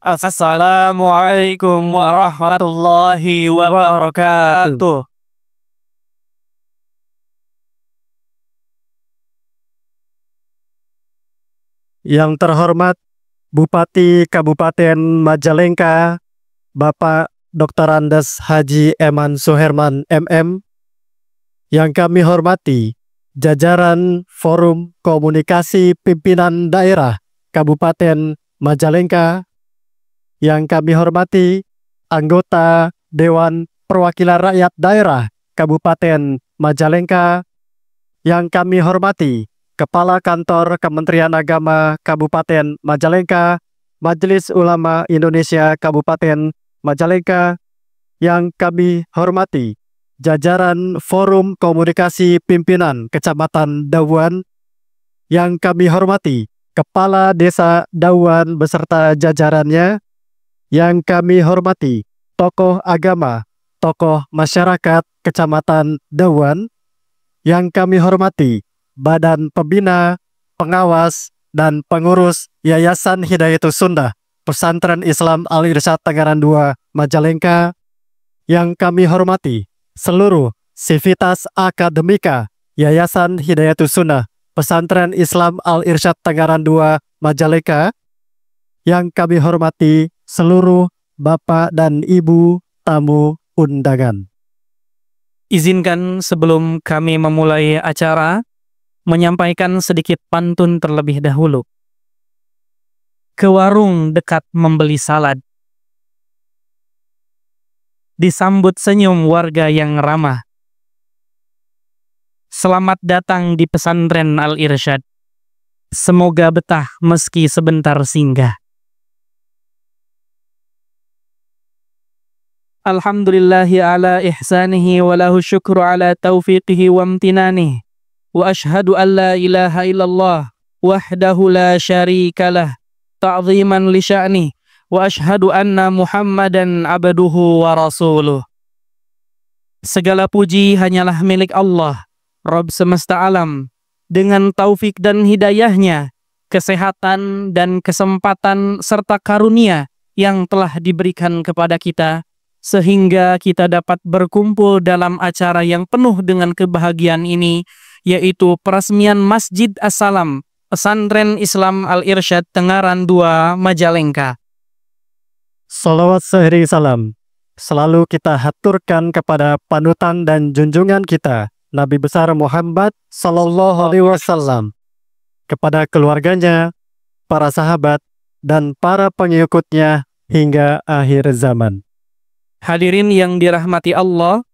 Assalamualaikum warahmatullahi wabarakatuh. Yang terhormat Bupati Kabupaten Majalengka, Bapak Dr. Andes Haji Eman Suherman MM. Yang kami hormati jajaran Forum Komunikasi Pimpinan Daerah Kabupaten Majalengka. Yang kami hormati anggota Dewan Perwakilan Rakyat Daerah Kabupaten Majalengka. Yang kami hormati Kepala Kantor Kementerian Agama Kabupaten Majalengka, Majelis Ulama Indonesia Kabupaten Majalengka. Yang kami hormati jajaran Forum Komunikasi Pimpinan Kecamatan Dawan. Yang kami hormati Kepala Desa Dawan beserta jajarannya. Yang kami hormati tokoh agama, tokoh masyarakat Kecamatan Dawan. Yang kami hormati Badan Pembina, Pengawas, dan Pengurus Yayasan Hidayatus Sunnah Pesantren Islam Al-Irsyad Tangerang 2 Majalengka. Yang kami hormati seluruh sivitas akademika Yayasan Hidayatus Sunnah Pesantren Islam Al-Irsyad Tangerang 2 Majalengka. Yang kami hormati seluruh Bapak dan Ibu tamu undangan. Izinkan sebelum kami memulai acara, menyampaikan sedikit pantun terlebih dahulu. Ke warung dekat membeli salad, disambut senyum warga yang ramah. Selamat datang di pesantren Al-Irsyad. Semoga betah meski sebentar singgah. Alhamdulillahi ala ihsanihi wa lahu syukru ala taufiqihi wa amtinanihi. Wa ashhadu an la ilaha illallah wahdahu la syarikalah ta'ziman li sya'nih. Wa ashhadu anna Muhammadan abduhu wa rasuluh. Segala puji hanyalah milik Allah, Rabb semesta alam. Dengan taufik dan hidayahnya, kesehatan dan kesempatan serta karunia yang telah diberikan kepada kita, sehingga kita dapat berkumpul dalam acara yang penuh dengan kebahagiaan ini, yaitu peresmian Masjid As-Salam, Pesantren Islam Al-Irsyad Tangerang 2 Majalengka. Salawat sehari salam selalu kita haturkan kepada panutan dan junjungan kita, Nabi besar Muhammad Sallallahu Alaihi Wasallam, kepada keluarganya, para sahabat, dan para pengikutnya hingga akhir zaman. Hadirin yang dirahmati Allah,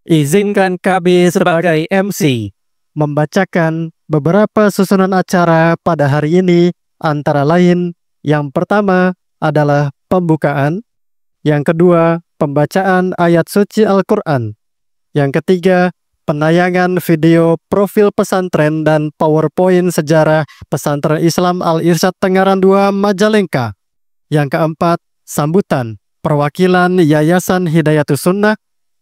izinkan kami sebagai MC membacakan beberapa susunan acara pada hari ini, antara lain yang pertama adalah pembukaan, yang kedua pembacaan ayat suci Al-Quran, yang ketiga penayangan video profil pesantren dan PowerPoint sejarah Pesantren Islam Al-Irsyad Tangerang 2 Majalengka, yang keempat sambutan perwakilan Yayasan Hidayatus Sunnah,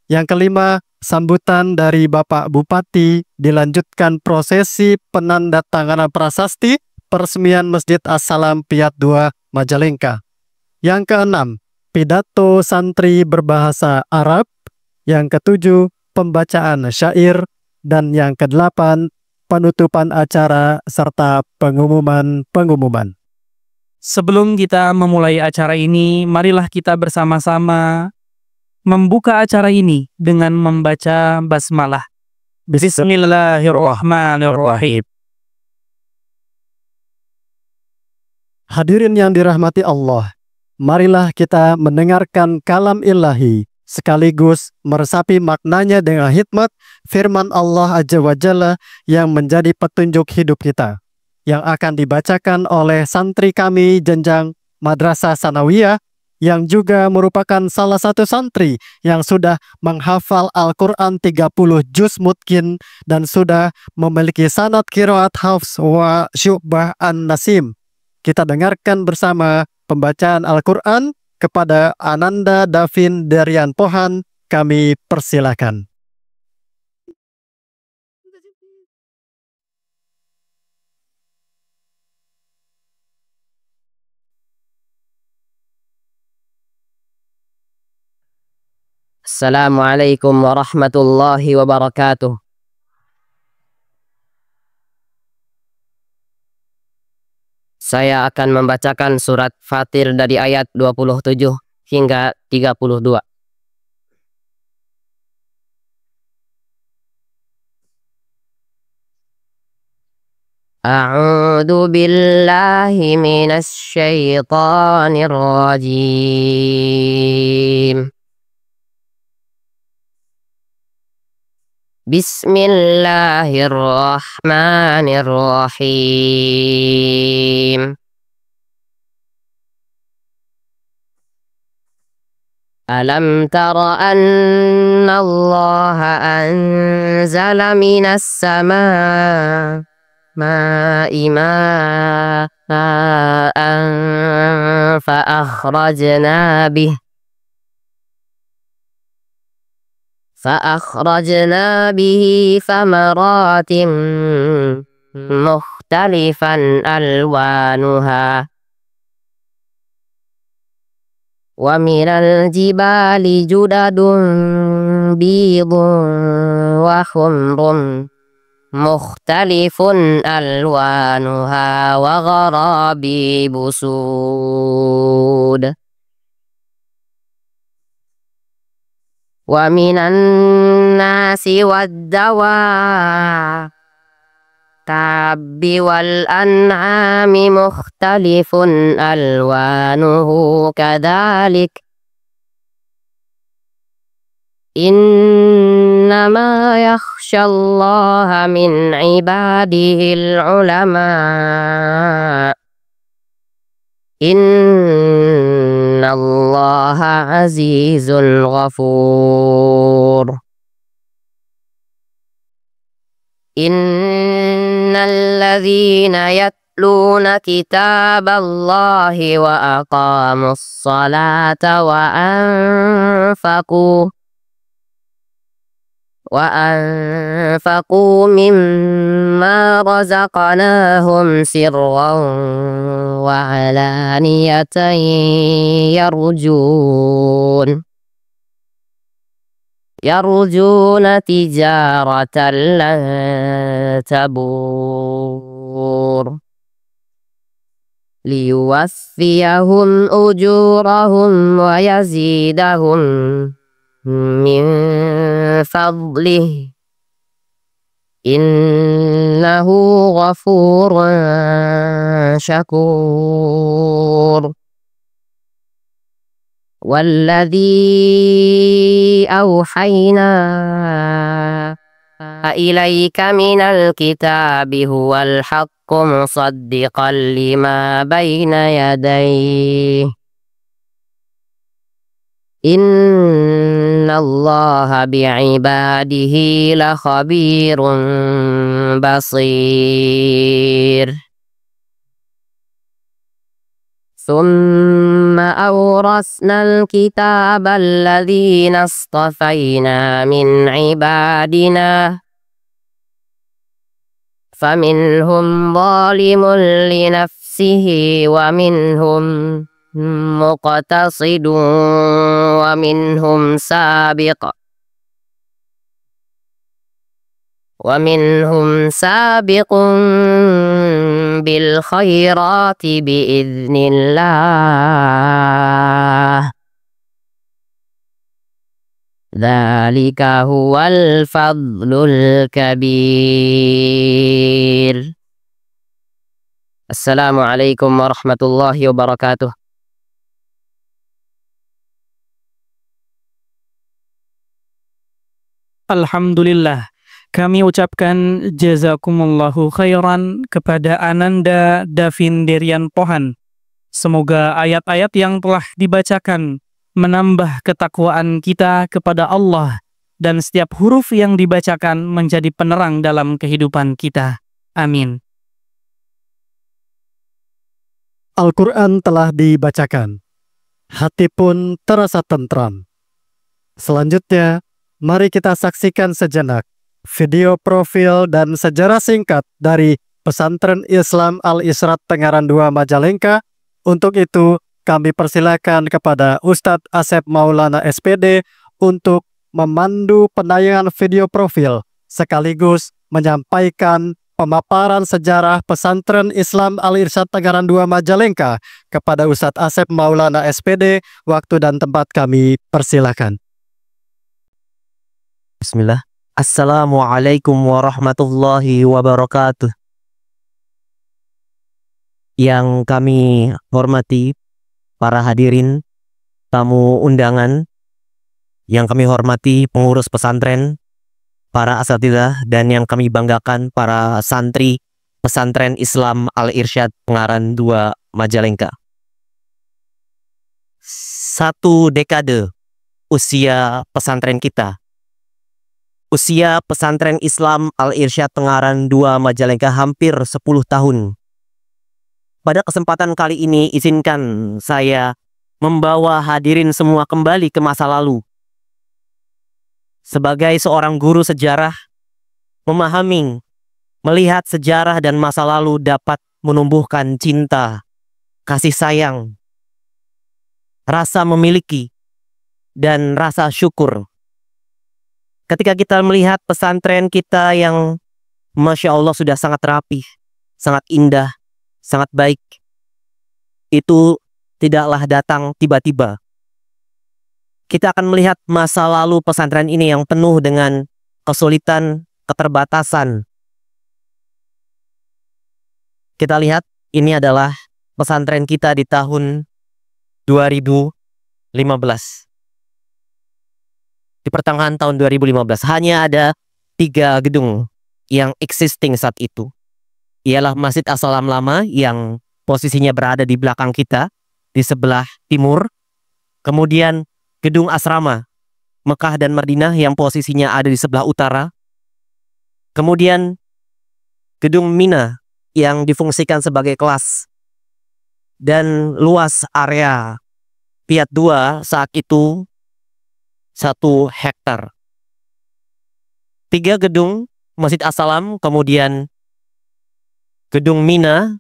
yang kelima sambutan dari Bapak Bupati, dilanjutkan prosesi penandatanganan prasasti peresmian Masjid As-Salam Piat 2 Majalengka. Yang keenam, pidato santri berbahasa Arab. Yang ketujuh, pembacaan syair. Dan yang kedelapan, penutupan acara serta pengumuman-pengumuman. Sebelum kita memulai acara ini, marilah kita bersama-sama membuka acara ini dengan membaca basmalah. Bismillahirrahmanirrahim. Hadirin yang dirahmati Allah, marilah kita mendengarkan kalam ilahi sekaligus meresapi maknanya dengan hikmat firman Allah Azza wa Jalla yang menjadi petunjuk hidup kita, yang akan dibacakan oleh santri kami jenjang Madrasah Sanawiyah, yang juga merupakan salah satu santri yang sudah menghafal Al-Quran 30 juz mutkin dan sudah memiliki sanad qiraat hafs wa syu'bah an-nasim. Kita dengarkan bersama pembacaan Al-Quran kepada Ananda Davin Darian Pohan. Kami persilakan. Assalamualaikum warahmatullahi wabarakatuh. Saya akan membacakan surat Fatir dari ayat 27 hingga 32. A'udzu billahi minasy syaithanir rajim. Bismillahirrahmanirrahim. Alam tara anna Allah anzala minas sama ma'an فأخرجنا به ثمرات مختلفا ألوانها ومن الجبال جدد بيض وحمر مختلف ألوانها وغرابيب سود ومن الناس والدواب والأنعام مختلف ألوانه كذلك إنما يخشى الله من عباده العلماء إن الله عزيز غفور إن الذين يتلون كتاب الله وأقاموا الصلاة وأنفقوا مما رزقناهم سرا وعلانية يرجون تجارة لن تبور ليوفيهم أجورهم ويزيدهم من فضله إنه غفور شكور والذي أوحينا إليك من الكتاب هو الحق مصدقا لما بين يديه إن الله بعباده لخبير بصير ثم أورثنا الكتاب الذين اصطفينا من عبادنا فمنهم ظالم لنفسه ومنهم مقتصد ومنهم سابق بالخيرات بإذن الله ذلك هو الفضل الكبير. Assalamualaikum warahmatullahi wabarakatuh. Alhamdulillah, kami ucapkan jazakumullahu khairan kepada Ananda Davin Derian Pohan. Semoga ayat-ayat yang telah dibacakan menambah ketakwaan kita kepada Allah dan setiap huruf yang dibacakan menjadi penerang dalam kehidupan kita. Amin. Al-Quran telah dibacakan. Hati pun terasa tentram. Selanjutnya, mari kita saksikan sejenak video profil dan sejarah singkat dari Pesantren Islam Al-Israt Tengaran 2 Majalengka. Untuk itu, kami persilakan kepada Ustadz Asep Maulana SPD untuk memandu penayangan video profil sekaligus menyampaikan pemaparan sejarah pesantren Islam Al-Irsyad Tengaran 2 Majalengka kepada Ustadz Asep Maulana SPD. Waktu dan tempat kami persilakan. Bismillah. Assalamualaikum warahmatullahi wabarakatuh. Yang kami hormati para hadirin, tamu undangan, yang kami hormati pengurus pesantren, para asatidzah, dan yang kami banggakan para santri pesantren Islam Al-Irsyad Tengaran 2 Majalengka. 1 dekade usia pesantren kita. Usia pesantren Islam Al-Irsyad Tengaran 2 Majalengka hampir 10 tahun. Pada kesempatan kali ini izinkan saya membawa hadirin semua kembali ke masa lalu. Sebagai seorang guru sejarah, memahami, melihat sejarah dan masa lalu dapat menumbuhkan cinta, kasih sayang, rasa memiliki, dan rasa syukur. Ketika kita melihat pesantren kita yang Masya Allah sudah sangat rapi, sangat indah, sangat baik, itu tidaklah datang tiba-tiba. Kita akan melihat masa lalu pesantren ini yang penuh dengan kesulitan, keterbatasan. Kita lihat, ini adalah pesantren kita di tahun 2015. Di pertengahan tahun 2015 hanya ada 3 gedung yang existing saat itu. Ialah Masjid As-Salam Lama yang posisinya berada di belakang kita, di sebelah timur. Kemudian gedung asrama Mekah dan Madinah yang posisinya ada di sebelah utara. Kemudian gedung Mina yang difungsikan sebagai kelas. Dan luas area Piat 2 saat itu 1 hektar. 3 gedung Masjid As-Salam, kemudian gedung Mina,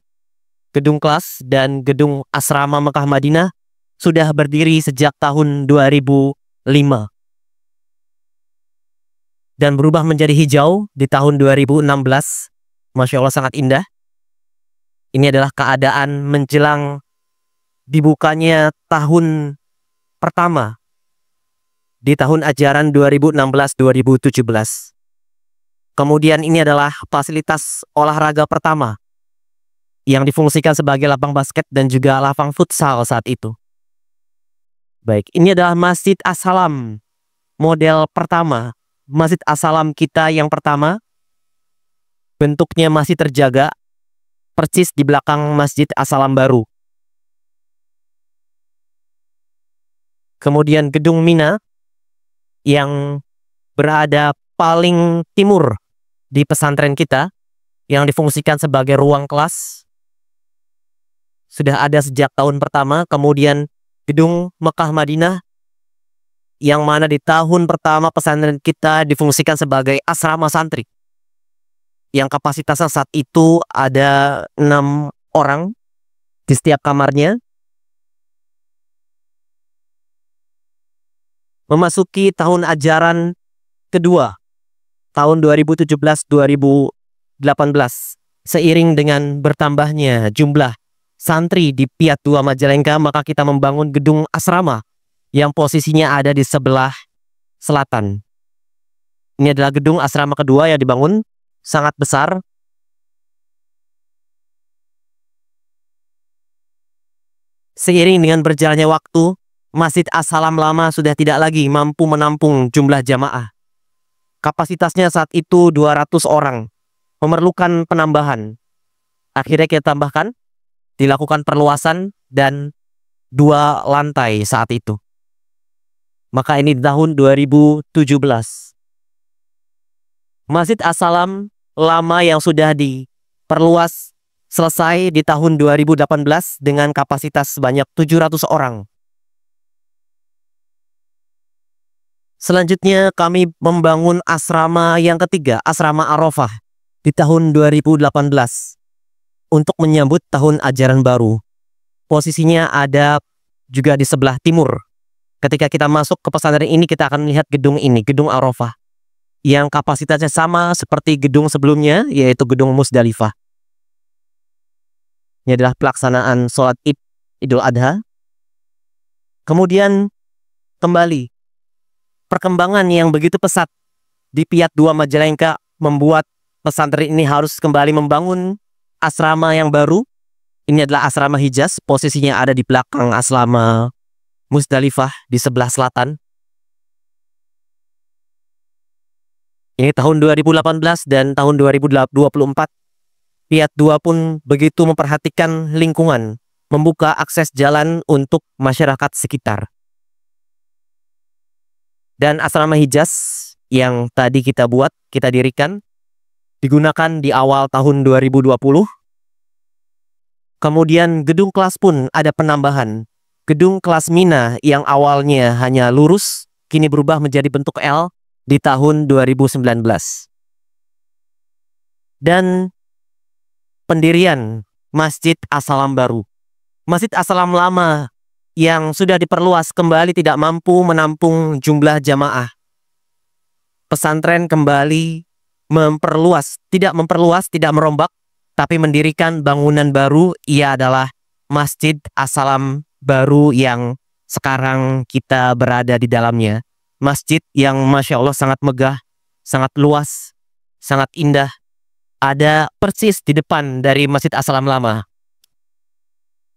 gedung kelas, dan gedung asrama Mekah Madinah sudah berdiri sejak tahun 2005 dan berubah menjadi hijau di tahun 2016. Masya Allah, sangat indah. Ini adalah keadaan menjelang dibukanya tahun pertama di tahun ajaran 2016-2017. Kemudian ini adalah fasilitas olahraga pertama yang difungsikan sebagai lapang basket dan juga lapang futsal saat itu. Baik, ini adalah Masjid As-Salam model pertama. Masjid As-Salam kita yang pertama. Bentuknya masih terjaga persis di belakang Masjid As-Salam baru. Kemudian gedung Mina yang berada paling timur di pesantren kita, yang difungsikan sebagai ruang kelas, sudah ada sejak tahun pertama. Kemudian gedung Mekah Madinah yang mana di tahun pertama pesantren kita difungsikan sebagai asrama santri, yang kapasitasnya saat itu ada 6 orang di setiap kamarnya. Memasuki tahun ajaran kedua, tahun 2017-2018, seiring dengan bertambahnya jumlah santri di Piat 2 Majalengka, maka kita membangun gedung asrama yang posisinya ada di sebelah selatan. Ini adalah gedung asrama kedua yang dibangun, sangat besar. Seiring dengan berjalannya waktu, Masjid As-Salam Lama sudah tidak lagi mampu menampung jumlah jamaah. Kapasitasnya saat itu 200 orang, memerlukan penambahan. Akhirnya kita tambahkan, dilakukan perluasan, dan 2 lantai saat itu. Maka ini di tahun 2017. Masjid As-Salam Lama yang sudah diperluas selesai di tahun 2018 dengan kapasitas sebanyak 700 orang. Selanjutnya kami membangun asrama yang ketiga, asrama Arafah, di tahun 2018 untuk menyambut tahun ajaran baru. Posisinya ada juga di sebelah timur Ketika kita masuk ke pesantren ini, kita akan melihat gedung ini, Gedung Arafah, yang kapasitasnya sama seperti gedung sebelumnya, yaitu Gedung Musdalifah. Ini adalah pelaksanaan sholat Idul Adha. Kemudian kembali, perkembangan yang begitu pesat di Piat 2 Majalengka membuat pesantren ini harus kembali membangun asrama yang baru. Ini adalah asrama Hijaz, posisinya ada di belakang asrama Musdalifah di sebelah selatan. Ini tahun 2018 dan tahun 2024. Piat 2 pun begitu memperhatikan lingkungan, membuka akses jalan untuk masyarakat sekitar. Dan asrama Hijaz yang tadi kita dirikan, digunakan di awal tahun 2020. Kemudian gedung kelas pun ada penambahan. Gedung kelas Mina yang awalnya hanya lurus, kini berubah menjadi bentuk L di tahun 2019. Dan pendirian Masjid As-Salam baru. Masjid As-Salam lama yang sudah diperluas kembali tidak mampu menampung jumlah jamaah. Pesantren kembali tidak merombak, tapi mendirikan bangunan baru. Ia adalah Masjid As-Salam baru yang sekarang kita berada di dalamnya. Masjid yang Masya Allah sangat megah, sangat luas, sangat indah. Ada persis di depan dari Masjid As-Salam lama.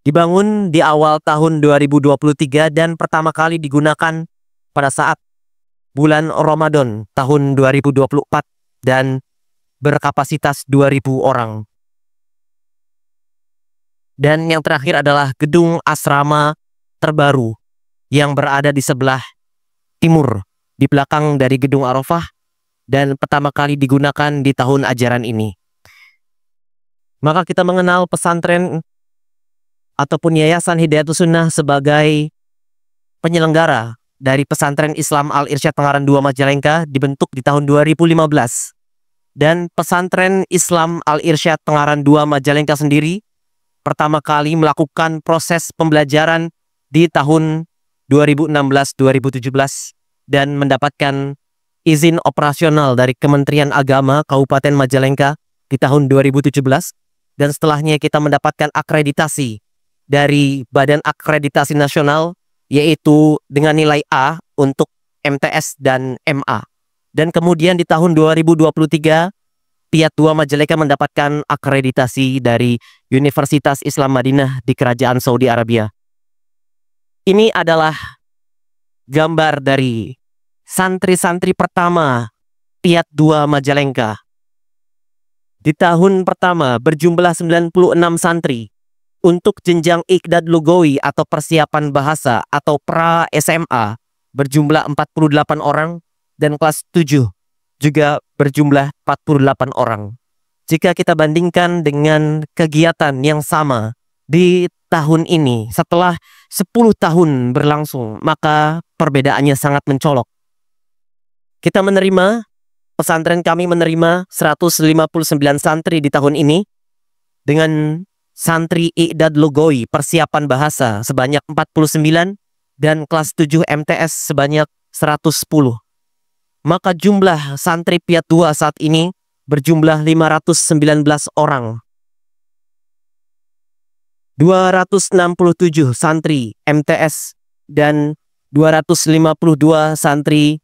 Dibangun di awal tahun 2023 dan pertama kali digunakan pada saat bulan Ramadan tahun 2024 dan berkapasitas 2.000 orang. Dan yang terakhir adalah gedung asrama terbaru yang berada di sebelah timur, di belakang dari Gedung Arafah, dan pertama kali digunakan di tahun ajaran ini. Maka kita mengenal pesantren ataupun Yayasan Hidayatus Sunnah sebagai penyelenggara dari Pesantren Islam Al-Irsyad Pengarang 2 Majalengka, dibentuk di tahun 2015. Dan Pesantren Islam Al-Irsyad Pengarang 2 Majalengka sendiri pertama kali melakukan proses pembelajaran di tahun 2016-2017 dan mendapatkan izin operasional dari Kementerian Agama Kabupaten Majalengka di tahun 2017, dan setelahnya kita mendapatkan akreditasi dari Badan Akreditasi Nasional, yaitu dengan nilai A untuk MTS dan MA. Dan kemudian di tahun 2023 Piat 2 Majalengka mendapatkan akreditasi dari Universitas Islam Madinah di Kerajaan Saudi Arabia. Ini adalah gambar dari santri-santri pertama Piat 2 Majalengka. Di tahun pertama berjumlah 96 santri. Untuk jenjang Iqdad Lugawi atau persiapan bahasa atau pra SMA berjumlah 48 orang, dan kelas 7 juga berjumlah 48 orang. Jika kita bandingkan dengan kegiatan yang sama di tahun ini setelah 10 tahun berlangsung, maka perbedaannya sangat mencolok. Pesantren kami menerima 159 santri di tahun ini, dengan santri Iqdad Lugawi persiapan bahasa sebanyak 49 dan kelas 7 MTS sebanyak 110. Maka jumlah santri Piat 2 saat ini berjumlah 519 orang. 267 santri MTS dan 252 santri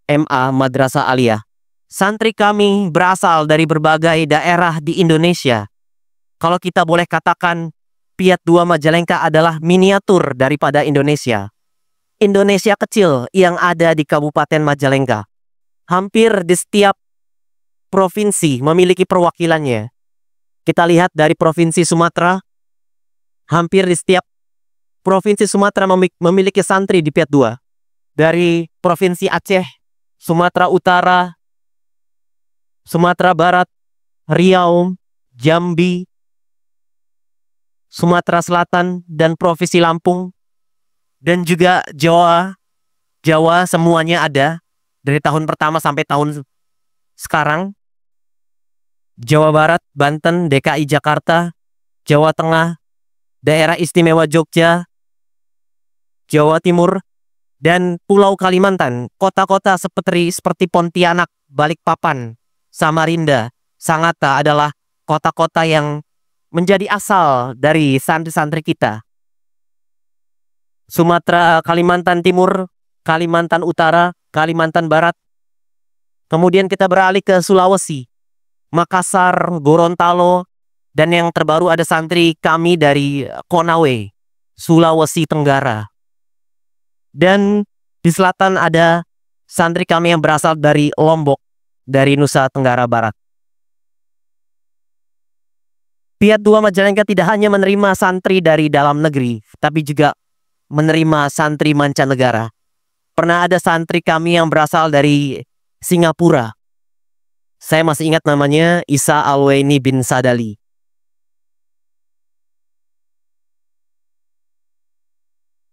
MA Madrasah Aliyah. Santri kami berasal dari berbagai daerah di Indonesia. Kalau kita boleh katakan, Piat 2 Majalengka adalah miniatur daripada Indonesia. Indonesia kecil yang ada di Kabupaten Majalengka. Hampir di setiap provinsi memiliki perwakilannya. Kita lihat dari Provinsi Sumatera, hampir di setiap Provinsi Sumatera memiliki santri di Piat 2. Dari Provinsi Aceh, Sumatera Utara, Sumatera Barat, Riau, Jambi, Sumatera Selatan, dan Provinsi Lampung, dan juga Jawa semuanya ada dari tahun pertama sampai tahun sekarang. Jawa Barat, Banten, DKI Jakarta, Jawa Tengah, Daerah Istimewa Jogja, Jawa Timur, dan Pulau Kalimantan, kota-kota seperti Pontianak, Balikpapan, Samarinda, Sangatta adalah kota-kota yang menjadi asal dari santri-santri kita. Sumatera, Kalimantan Timur, Kalimantan Utara, Kalimantan Barat. Kemudian kita beralih ke Sulawesi, Makassar, Gorontalo, dan yang terbaru ada santri kami dari Konawe, Sulawesi Tenggara. Dan di selatan ada santri kami yang berasal dari Lombok, dari Nusa Tenggara Barat. Piat 2 Majalengka tidak hanya menerima santri dari dalam negeri, tapi juga menerima santri mancanegara. Pernah ada santri kami yang berasal dari Singapura. Saya masih ingat namanya Isa Alwaini bin Sadali.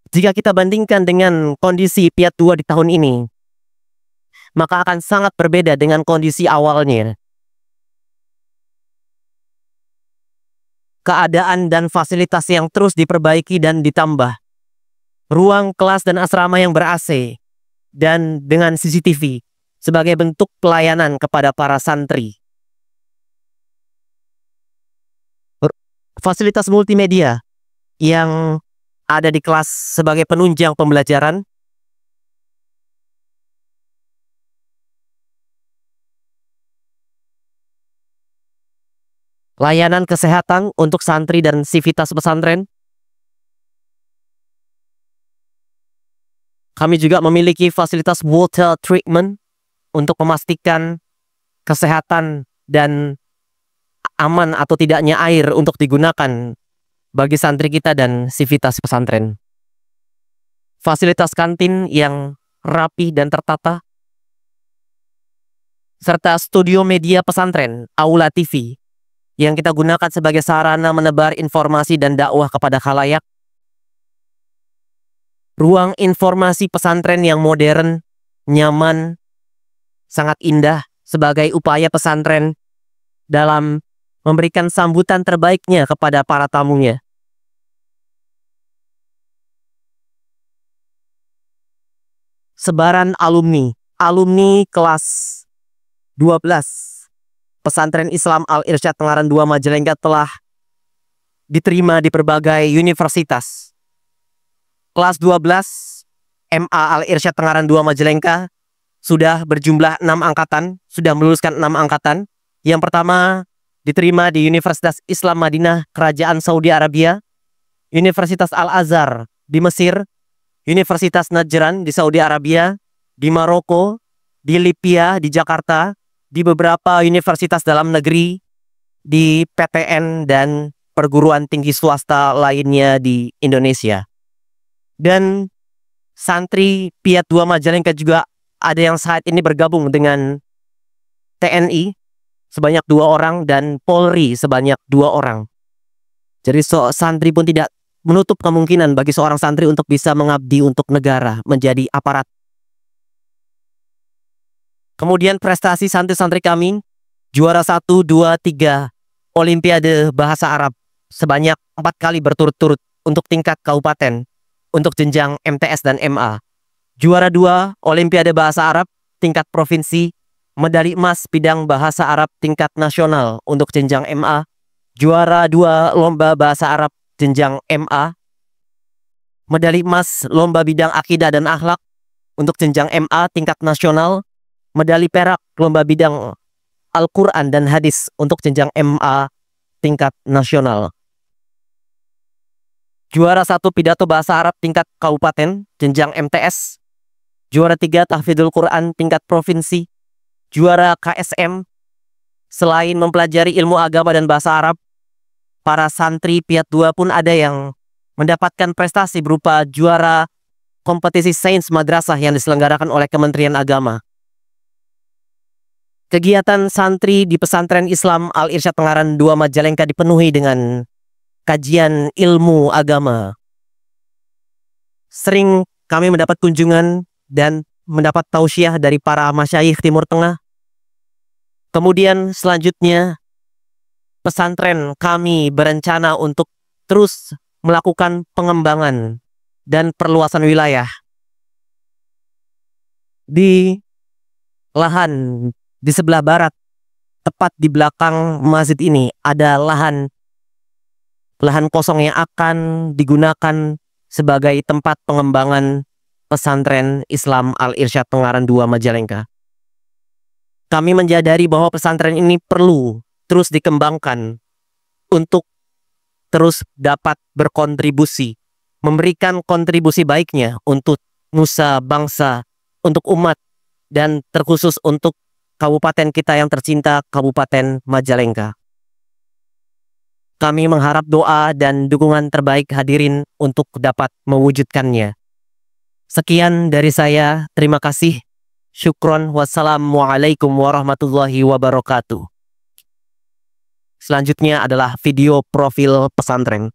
Jika kita bandingkan dengan kondisi Piat 2 di tahun ini, maka akan sangat berbeda dengan kondisi awalnya. Keadaan dan fasilitas yang terus diperbaiki dan ditambah. Ruang kelas dan asrama yang ber-AC dan dengan CCTV sebagai bentuk pelayanan kepada para santri. Fasilitas multimedia yang ada di kelas sebagai penunjang pembelajaran. Layanan kesehatan untuk santri dan sivitas pesantren. Kami juga memiliki fasilitas water treatment untuk memastikan kesehatan dan aman atau tidaknya air untuk digunakan bagi santri kita dan sivitas pesantren. Fasilitas kantin yang rapi dan tertata. Serta studio media pesantren, Aula TV, yang kita gunakan sebagai sarana menebar informasi dan dakwah kepada khalayak. Ruang informasi pesantren yang modern, nyaman, sangat indah sebagai upaya pesantren dalam memberikan sambutan terbaiknya kepada para tamunya. Sebaran alumni kelas 12 Pesantren Islam Al-Irsyad Tengaran 2 Majalengka telah diterima di berbagai universitas. Kelas 12 MA Al-Irsyad Tengaran 2 Majalengka sudah berjumlah 6 angkatan, sudah meluluskan 6 angkatan. Yang pertama diterima di Universitas Islam Madinah Kerajaan Saudi Arabia, Universitas Al-Azhar di Mesir, Universitas Najran di Saudi Arabia, di Maroko, di Libya, di Jakarta, di beberapa universitas dalam negeri, di PTN dan perguruan tinggi swasta lainnya di Indonesia. Dan santri Piat 2 Majalengka juga ada yang saat ini bergabung dengan TNI sebanyak 2 orang dan Polri sebanyak 2 orang. Jadi santri pun tidak menutup kemungkinan bagi seorang santri untuk bisa mengabdi untuk negara, menjadi aparat. Kemudian prestasi santri-santri kami, juara 1, 2, 3 Olimpiade Bahasa Arab sebanyak 4 kali berturut-turut untuk tingkat kabupaten, untuk jenjang MTS dan MA. Juara 2 Olimpiade Bahasa Arab tingkat provinsi, medali emas bidang bahasa Arab tingkat nasional untuk jenjang MA. Juara 2 lomba bahasa Arab jenjang MA. Medali emas lomba bidang akidah dan akhlak untuk jenjang MA tingkat nasional. Medali perak lomba bidang Al-Quran dan hadis untuk jenjang MA tingkat nasional. Juara 1 pidato bahasa Arab tingkat kabupaten jenjang MTS. Juara 3 tahfidzul Quran tingkat provinsi. Juara KSM. Selain mempelajari ilmu agama dan bahasa Arab, para santri Piat 2 pun ada yang mendapatkan prestasi berupa juara kompetisi sains madrasah yang diselenggarakan oleh Kementerian Agama. Kegiatan santri di Pesantren Islam Al-Irsyad Tengaran 2 Majalengka dipenuhi dengan kajian ilmu agama. Sering kami mendapat kunjungan dan mendapat tausiah dari para masyayikh Timur Tengah. Kemudian selanjutnya pesantren kami berencana untuk terus melakukan pengembangan dan perluasan wilayah. Di lahan di sebelah barat, tepat di belakang masjid ini, ada lahan kosong yang akan digunakan sebagai tempat pengembangan pesantren Islam Al-Irsyad Pengarang 2 Majalengka. Kami menyadari bahwa pesantren ini perlu terus dikembangkan untuk terus dapat berkontribusi, memberikan kontribusi baiknya untuk nusa bangsa, untuk umat, dan terkhusus untuk kabupaten kita yang tercinta, Kabupaten Majalengka. Kami mengharap doa dan dukungan terbaik hadirin untuk dapat mewujudkannya. Sekian dari saya, terima kasih. Syukron, wassalamualaikum warahmatullahi wabarakatuh. Selanjutnya adalah video profil pesantren.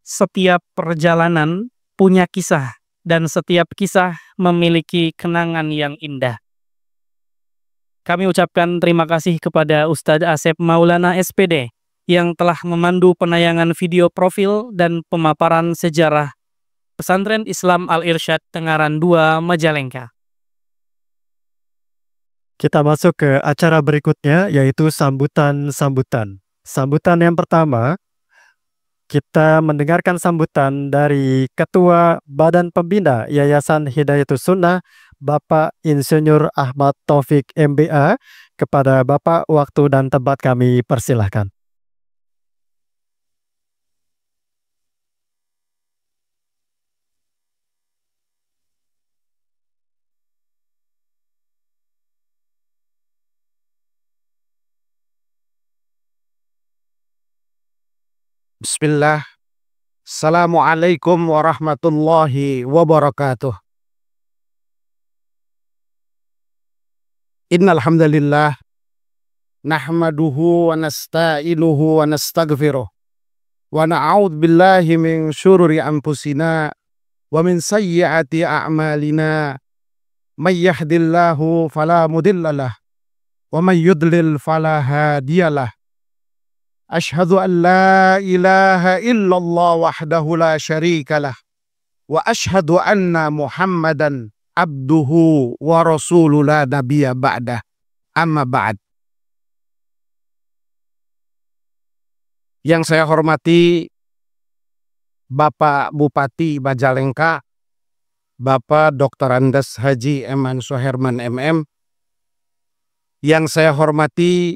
setiap perjalanan punya kisah dan setiap kisah memiliki kenangan yang indah. Kami ucapkan terima kasih kepada Ustadz Asep Maulana SPD yang telah memandu penayangan video profil dan pemaparan sejarah Pesantren Islam Al-Irsyad Tengaran 2 Majalengka. Kita masuk ke acara berikutnya, yaitu sambutan-sambutan. Sambutan yang pertama, kita mendengarkan sambutan dari Ketua Badan Pembina Yayasan Hidayatus Sunnah, Bapak Insinyur Ahmad Taufik MBA. Kepada Bapak, waktu dan tempat kami persilahkan. Bismillah. Assalamualaikum warahmatullahi wabarakatuh. Innal hamdalillah nahmaduhu wa nasta'inuhu wa nastaghfiruh wa na'udzu billahi min syururi anfusina wa min sayyiati a'malina. May yahdihillahu fala mudhillalah wa may yudlil fala hadiyalah. Ashhadu an la ilaha illallah wahdahu la syarikalah wa ashhadu anna Muhammadan abduhu wa rasuluhu la nabiyya ba'dah. Amma ba'd. Yang saya hormati Bapak Bupati Majalengka, Bapak Dr. Andes Haji Eman Suherman MM. Yang saya hormati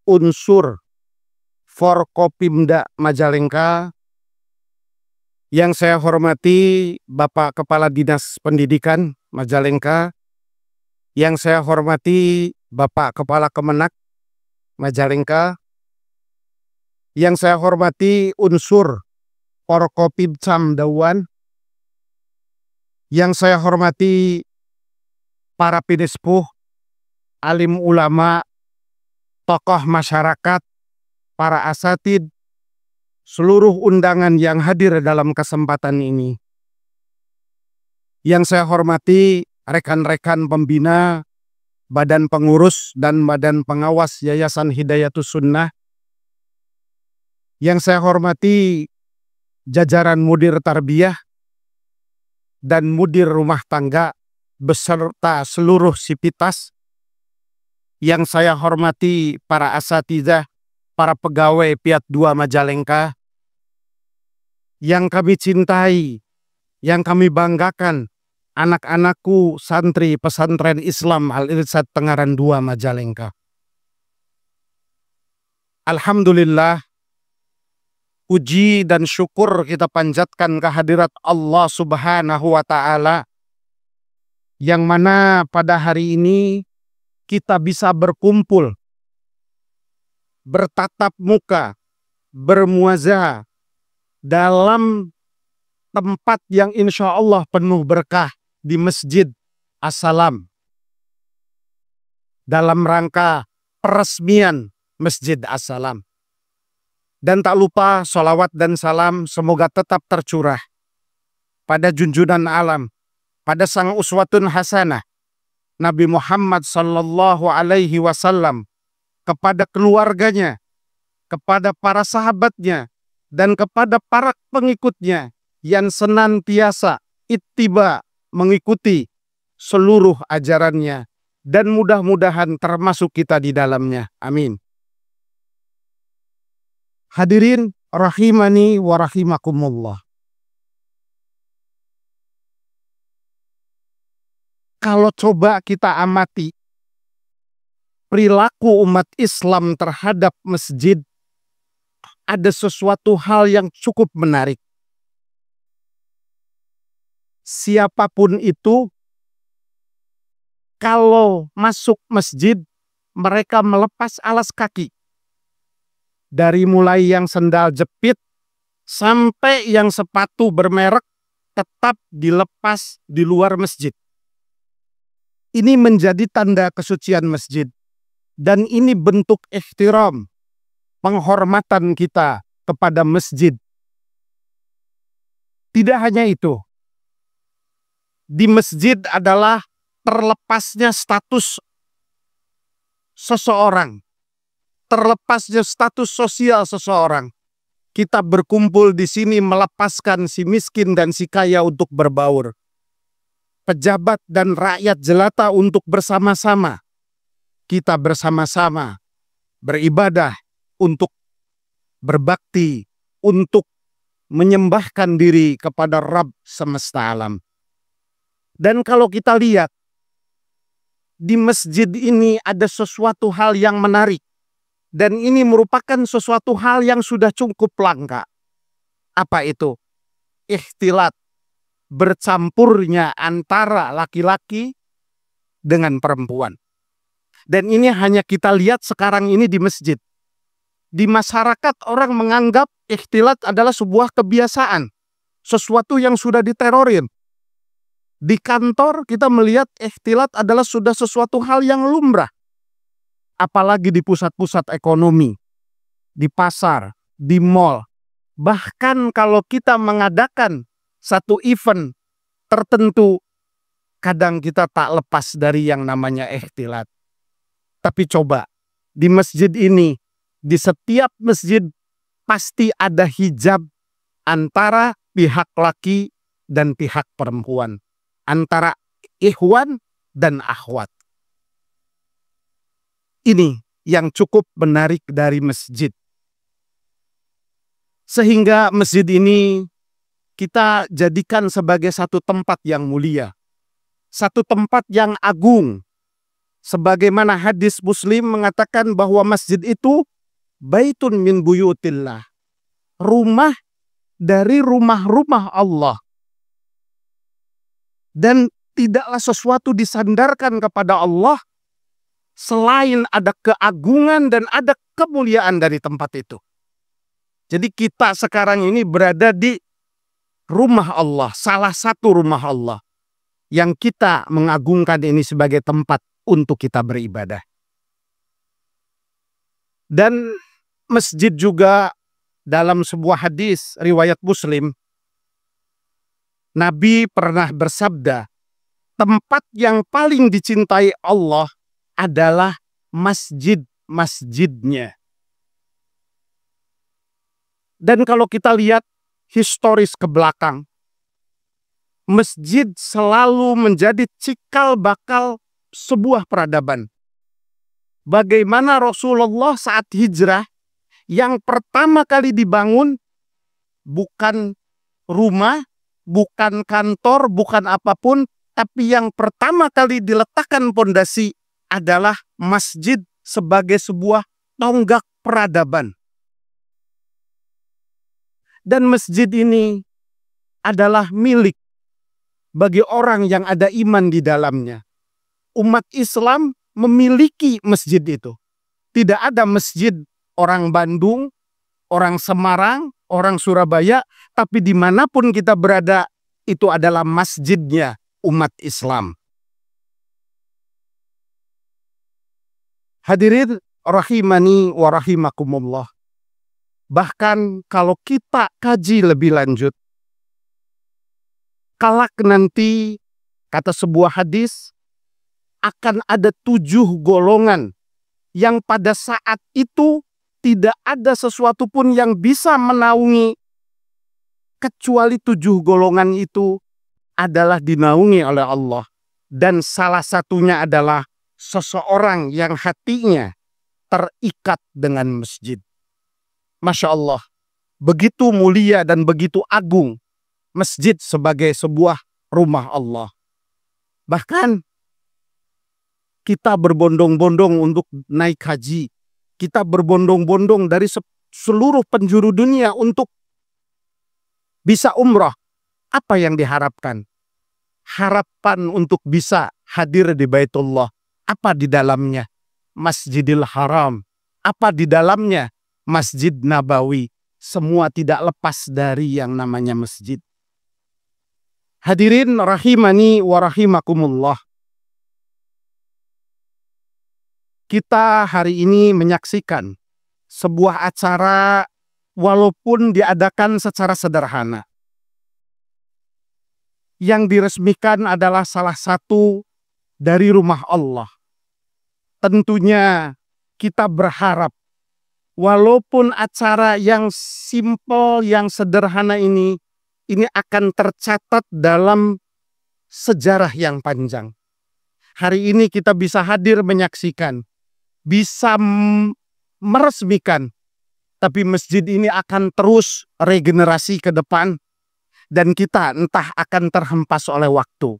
unsur Forkopimda Majalengka. Yang saya hormati Bapak Kepala Dinas Pendidikan Majalengka. Yang saya hormati Bapak Kepala Kemenak Majalengka. Yang saya hormati unsur Forkopimcam Dawan. Yang saya hormati para pinispuh, alim ulama, tokoh masyarakat, para asatid, seluruh undangan yang hadir dalam kesempatan ini. Yang saya hormati rekan-rekan pembina, badan pengurus dan badan pengawas Yayasan Hidayatus Sunnah. Yang saya hormati jajaran mudir tarbiyah dan mudir rumah tangga beserta seluruh sivitas. Yang saya hormati para asatidzah, para pegawai Piat 2 Majalengka, yang kami cintai, yang kami banggakan, anak-anakku santri Pesantren Islam Al-Irsyad Tengaran 2 Majalengka. Alhamdulillah, puji dan syukur kita panjatkan kehadirat Allah Subhanahu wa Ta'ala, yang mana pada hari ini kita bisa berkumpul, bertatap muka, bermuazah dalam tempat yang insya Allah penuh berkah di Masjid As-Salam dalam rangka peresmian Masjid As-Salam. Dan tak lupa sholawat dan salam semoga tetap tercurah pada junjungan alam, pada sang uswatun hasanah Nabi Muhammad sallallahu alaihi wasallam, kepada keluarganya, kepada para sahabatnya, dan kepada para pengikutnya yang senantiasa ittiba mengikuti seluruh ajarannya, dan mudah-mudahan termasuk kita di dalamnya. Amin. Hadirin rahimani wa rahimakumullah. Kalau coba kita amati perilaku umat Islam terhadap masjid, ada sesuatu hal yang cukup menarik. Siapapun itu, kalau masuk masjid, mereka melepas alas kaki. Dari mulai yang sendal jepit, sampai yang sepatu bermerek, tetap dilepas di luar masjid. Ini menjadi tanda kesucian masjid. Dan ini bentuk ihtiram, penghormatan kita kepada masjid. Tidak hanya itu, di masjid adalah terlepasnya status seseorang, terlepasnya status sosial seseorang. Kita berkumpul di sini melepaskan si miskin dan si kaya untuk berbaur. Pejabat dan rakyat jelata untuk bersama-sama. Kita bersama-sama beribadah untuk berbakti, untuk menyembahkan diri kepada Rabb semesta alam. Dan kalau kita lihat, di masjid ini ada sesuatu hal yang menarik. Dan ini merupakan sesuatu hal yang sudah cukup langka. Apa itu? Ikhtilat, bercampurnya antara laki-laki dengan perempuan. Dan ini hanya kita lihat sekarang ini di masjid. Di masyarakat orang menganggap ikhtilat adalah sebuah kebiasaan. Sesuatu yang sudah diterorin. Di kantor kita melihat ikhtilat adalah sudah sesuatu hal yang lumrah. Apalagi di pusat-pusat ekonomi. Di pasar, di mall. Bahkan kalau kita mengadakan satu event tertentu, kadang kita tak lepas dari yang namanya ikhtilat. Tapi coba, di masjid ini, di setiap masjid pasti ada hijab antara pihak laki dan pihak perempuan. Antara ikhwan dan akhwat. Ini yang cukup menarik dari masjid. Sehingga masjid ini kita jadikan sebagai satu tempat yang mulia. Satu tempat yang agung. Sebagaimana hadis Muslim mengatakan bahwa masjid itu baitun min buyutillah. Rumah dari rumah-rumah Allah. Dan tidaklah sesuatu disandarkan kepada Allah selain ada keagungan dan ada kemuliaan dari tempat itu. Jadi kita sekarang ini berada di rumah Allah, salah satu rumah Allah. Yang kita mengagungkan ini sebagai tempat untuk kita beribadah. Dan masjid juga dalam sebuah hadis riwayat Muslim, Nabi pernah bersabda, tempat yang paling dicintai Allah adalah masjid-masjidnya. Dan kalau kita lihat historis ke belakang, masjid selalu menjadi cikal bakal sebuah peradaban. Bagaimana Rasulullah saat hijrah, yang pertama kali dibangun bukan rumah, bukan kantor, bukan apapun, tapi yang pertama kali diletakkan pondasi adalah masjid sebagai sebuah tonggak peradaban. Dan masjid ini adalah milik bagi orang yang ada iman di dalamnya. Umat Islam memiliki masjid itu. Tidak ada masjid orang Bandung, orang Semarang, orang Surabaya, tapi dimanapun kita berada, itu adalah masjidnya umat Islam. Hadirin rahimani wa rahimakumullah. Bahkan kalau kita kaji lebih lanjut, kelak nanti, kata sebuah hadis, akan ada 7 golongan yang pada saat itu tidak ada sesuatu pun yang bisa menaungi kecuali 7 golongan itu adalah dinaungi oleh Allah. Dan salah satunya adalah seseorang yang hatinya terikat dengan masjid. Masya Allah, begitu mulia dan begitu agung masjid sebagai sebuah rumah Allah. Bahkan kita berbondong-bondong untuk naik haji. Kita berbondong-bondong dari seluruh penjuru dunia untuk bisa umrah. Apa yang diharapkan? Harapan untuk bisa hadir di Baitullah. Apa di dalamnya? Masjidil Haram. Apa di dalamnya? Masjid Nabawi. Semua tidak lepas dari yang namanya masjid. Hadirin rahimani wa rahimakumullah. Kita hari ini menyaksikan sebuah acara walaupun diadakan secara sederhana. yang diresmikan adalah salah satu dari rumah Allah. Tentunya kita berharap walaupun acara yang simpel, yang sederhana ini akan tercatat dalam sejarah yang panjang. Hari ini kita bisa hadir menyaksikan, bisa meresmikan, tapi masjid ini akan terus regenerasi ke depan, dan kita entah akan terhempas oleh waktu.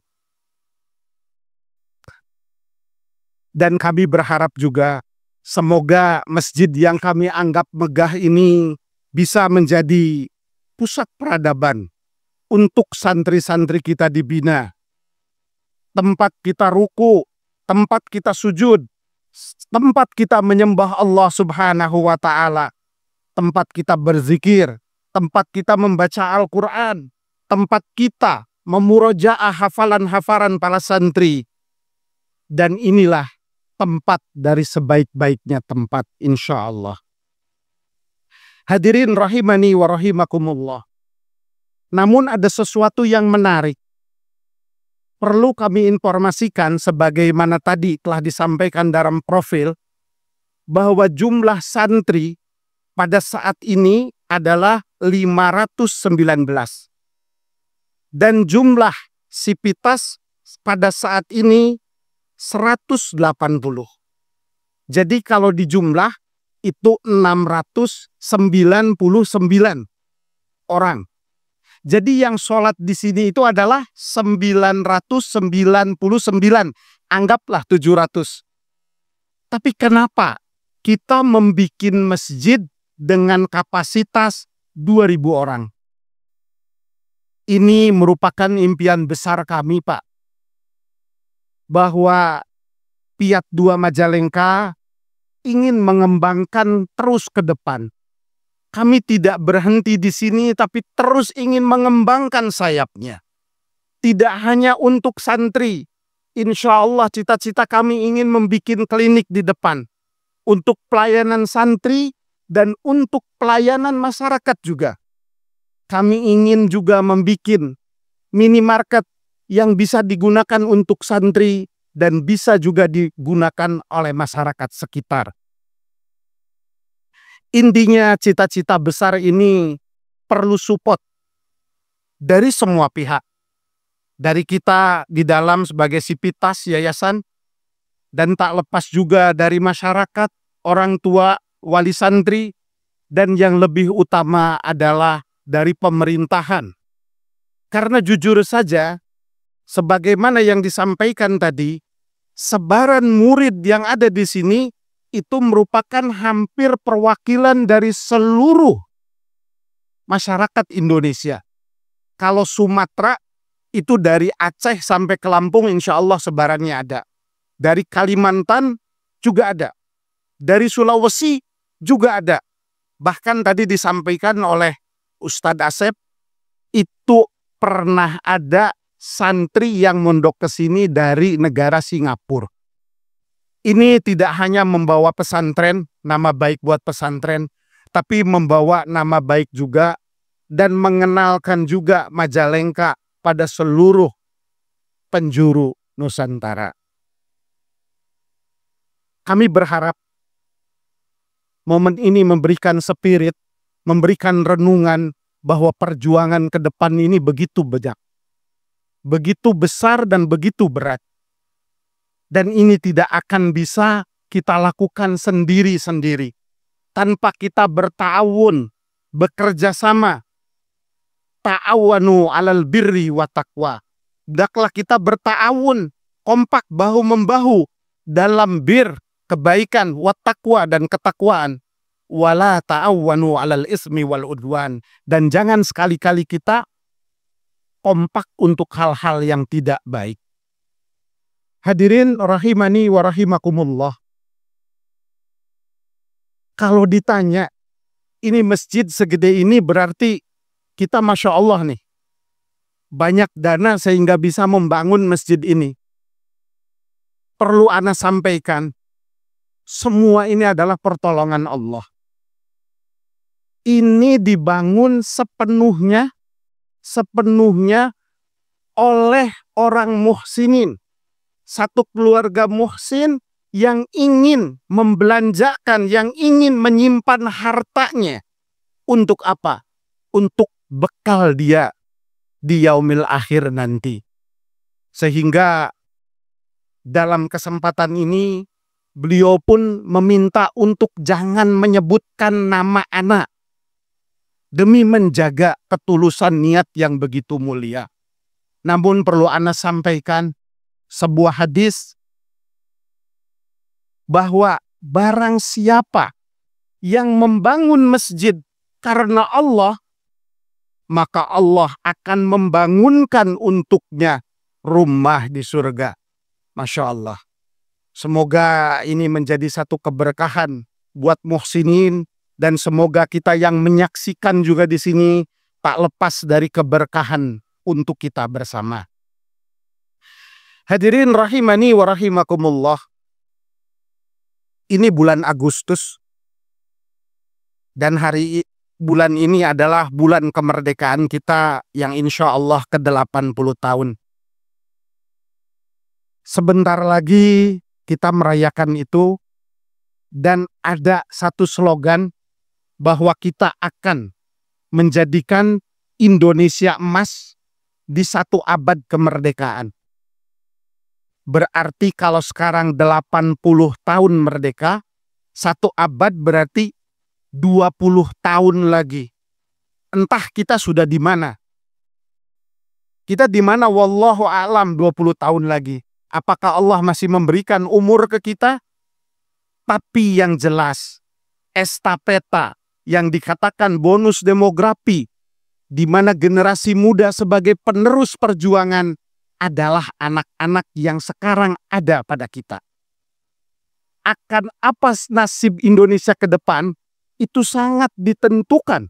Dan kami berharap juga semoga masjid yang kami anggap megah ini bisa menjadi pusat peradaban untuk santri-santri kita dibina. Tempat kita ruku, tempat kita sujud, tempat kita menyembah Allah Subhanahu wa Ta'ala, tempat kita berzikir, tempat kita membaca Al-Quran, tempat kita memurojaah hafalan-hafalan para santri. Dan inilah tempat dari sebaik-baiknya tempat, insya Allah. Hadirin rahimani wa rahimakumullah. Namun ada sesuatu yang menarik. Perlu kami informasikan sebagaimana tadi telah disampaikan dalam profil, bahwa jumlah santri pada saat ini adalah 519. Dan jumlah sivitas pada saat ini 180. Jadi kalau dijumlah itu 699 orang. Jadi yang sholat di sini itu adalah 999. Anggaplah 700. Tapi kenapa kita membuat masjid dengan kapasitas 2.000 orang? Ini merupakan impian besar kami, Pak. Bahwa Piat 2 Majalengka ingin mengembangkan terus ke depan. Kami tidak berhenti di sini, tapi terus ingin mengembangkan sayapnya. Tidak hanya untuk santri. Insya Allah cita-cita kami ingin membuat klinik di depan. Untuk pelayanan santri dan untuk pelayanan masyarakat juga. Kami ingin juga membuat minimarket yang bisa digunakan untuk santri dan bisa juga digunakan oleh masyarakat sekitar. Intinya cita-cita besar ini perlu support dari semua pihak. Dari kita di dalam sebagai sivitas yayasan, dan tak lepas juga dari masyarakat, orang tua, wali santri, dan yang lebih utama adalah dari pemerintahan. Karena jujur saja, sebagaimana yang disampaikan tadi, sebaran murid yang ada di sini itu merupakan hampir perwakilan dari seluruh masyarakat Indonesia. Kalau Sumatera itu dari Aceh sampai ke Lampung insya Allah sebarannya ada. Dari Kalimantan juga ada. Dari Sulawesi juga ada. Bahkan tadi disampaikan oleh Ustadz Asep, itu pernah ada santri yang mondok ke sini dari negara Singapura. Ini tidak hanya membawa pesantren, nama baik buat pesantren, tapi membawa nama baik juga dan mengenalkan juga Majalengka pada seluruh penjuru Nusantara. Kami berharap momen ini memberikan spirit, memberikan renungan bahwa perjuangan ke depan ini begitu banyak, begitu besar dan begitu berat. Dan ini tidak akan bisa kita lakukan sendiri-sendiri. Tanpa kita bertawun, bekerja sama. Ta'awanu alal birri wa taqwa. Hendaklah kita bertawun, kompak bahu-membahu dalam bir, kebaikan, wa taqwa dan ketakwaan. Wala ta'awanu alal ismi wal udwan. Dan jangan sekali-kali kita kompak untuk hal-hal yang tidak baik. Hadirin rahimani wa rahimakumullah. Kalau ditanya, ini masjid segede ini berarti kita Masya Allah nih. Banyak dana sehingga bisa membangun masjid ini. Perlu ana sampaikan, semua ini adalah pertolongan Allah. Ini dibangun sepenuhnya oleh orang muhsinin. Satu keluarga muhsin yang ingin membelanjakan, yang ingin menyimpan hartanya. Untuk apa? Untuk bekal dia di yaumil akhir nanti. Sehingga dalam kesempatan ini beliau pun meminta untuk jangan menyebutkan nama anak demi menjaga ketulusan niat yang begitu mulia. Namun perlu ana sampaikan sebuah hadis bahwa barang siapa yang membangun masjid karena Allah, maka Allah akan membangunkan untuknya rumah di surga. Masya Allah. Semoga ini menjadi satu keberkahan buat muhsinin, dan semoga kita yang menyaksikan juga di sini tak lepas dari keberkahan untuk kita bersama. Hadirin rahimani wa rahimakumullah. Ini bulan Agustus, dan bulan ini adalah bulan kemerdekaan kita yang insya Allah ke-80 tahun. Sebentar lagi kita merayakan itu, dan ada satu slogan bahwa kita akan menjadikan Indonesia emas di 1 abad kemerdekaan. Berarti kalau sekarang 80 tahun merdeka, 1 abad berarti 20 tahun lagi. Entah kita sudah di mana. Kita di mana wallahu a'lam 20 tahun lagi. Apakah Allah masih memberikan umur ke kita? Tapi yang jelas, estafeta yang dikatakan bonus demografi, di mana generasi muda sebagai penerus perjuangan adalah anak-anak yang sekarang ada pada kita. Akan apa nasib Indonesia ke depan, itu sangat ditentukan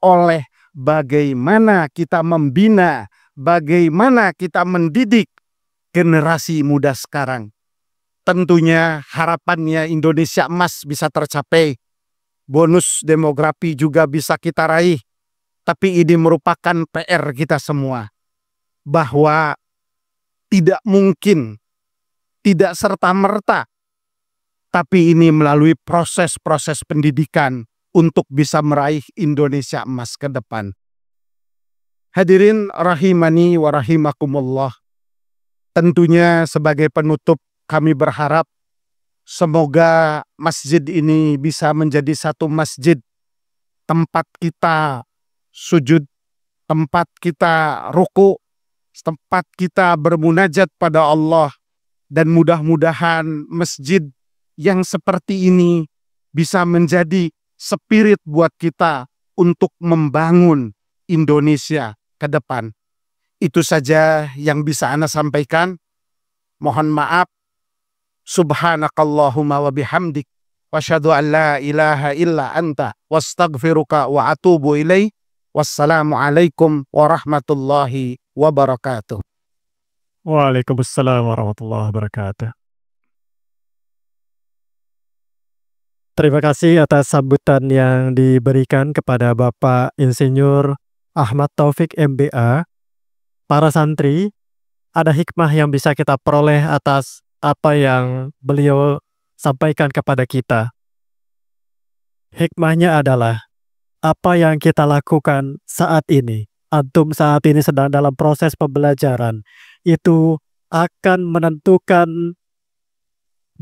oleh bagaimana kita membina, bagaimana kita mendidik generasi muda sekarang. Tentunya harapannya Indonesia emas bisa tercapai. Bonus demografi juga bisa kita raih. Tapi ini merupakan PR kita semua. Bahwa tidak mungkin, tidak serta-merta, tapi ini melalui proses-proses pendidikan untuk bisa meraih Indonesia emas ke depan. Hadirin rahimani wa rahimakumullah. Tentunya sebagai penutup kami berharap semoga masjid ini bisa menjadi satu masjid tempat kita sujud, tempat kita ruku, tempat kita bermunajat pada Allah, dan mudah-mudahan masjid yang seperti ini bisa menjadi spirit buat kita untuk membangun Indonesia ke depan. Itu saja yang bisa ana sampaikan. Mohon maaf. Subhanakallahumma wa bihamdik wa asyhadu an la ilaha illa anta wastaghfiruka wa atubu ilaik. Wassalamualaikum warahmatullahi wabarakatuh. Waalaikumsalam warahmatullahi wabarakatuh. Terima kasih atas sambutan yang diberikan kepada Bapak Insinyur Ahmad Taufik MBA. Para santri, ada hikmah yang bisa kita peroleh atas apa yang beliau sampaikan kepada kita. Hikmahnya adalah apa yang kita lakukan saat ini. Antum saat ini sedang dalam proses pembelajaran. Itu akan menentukan 20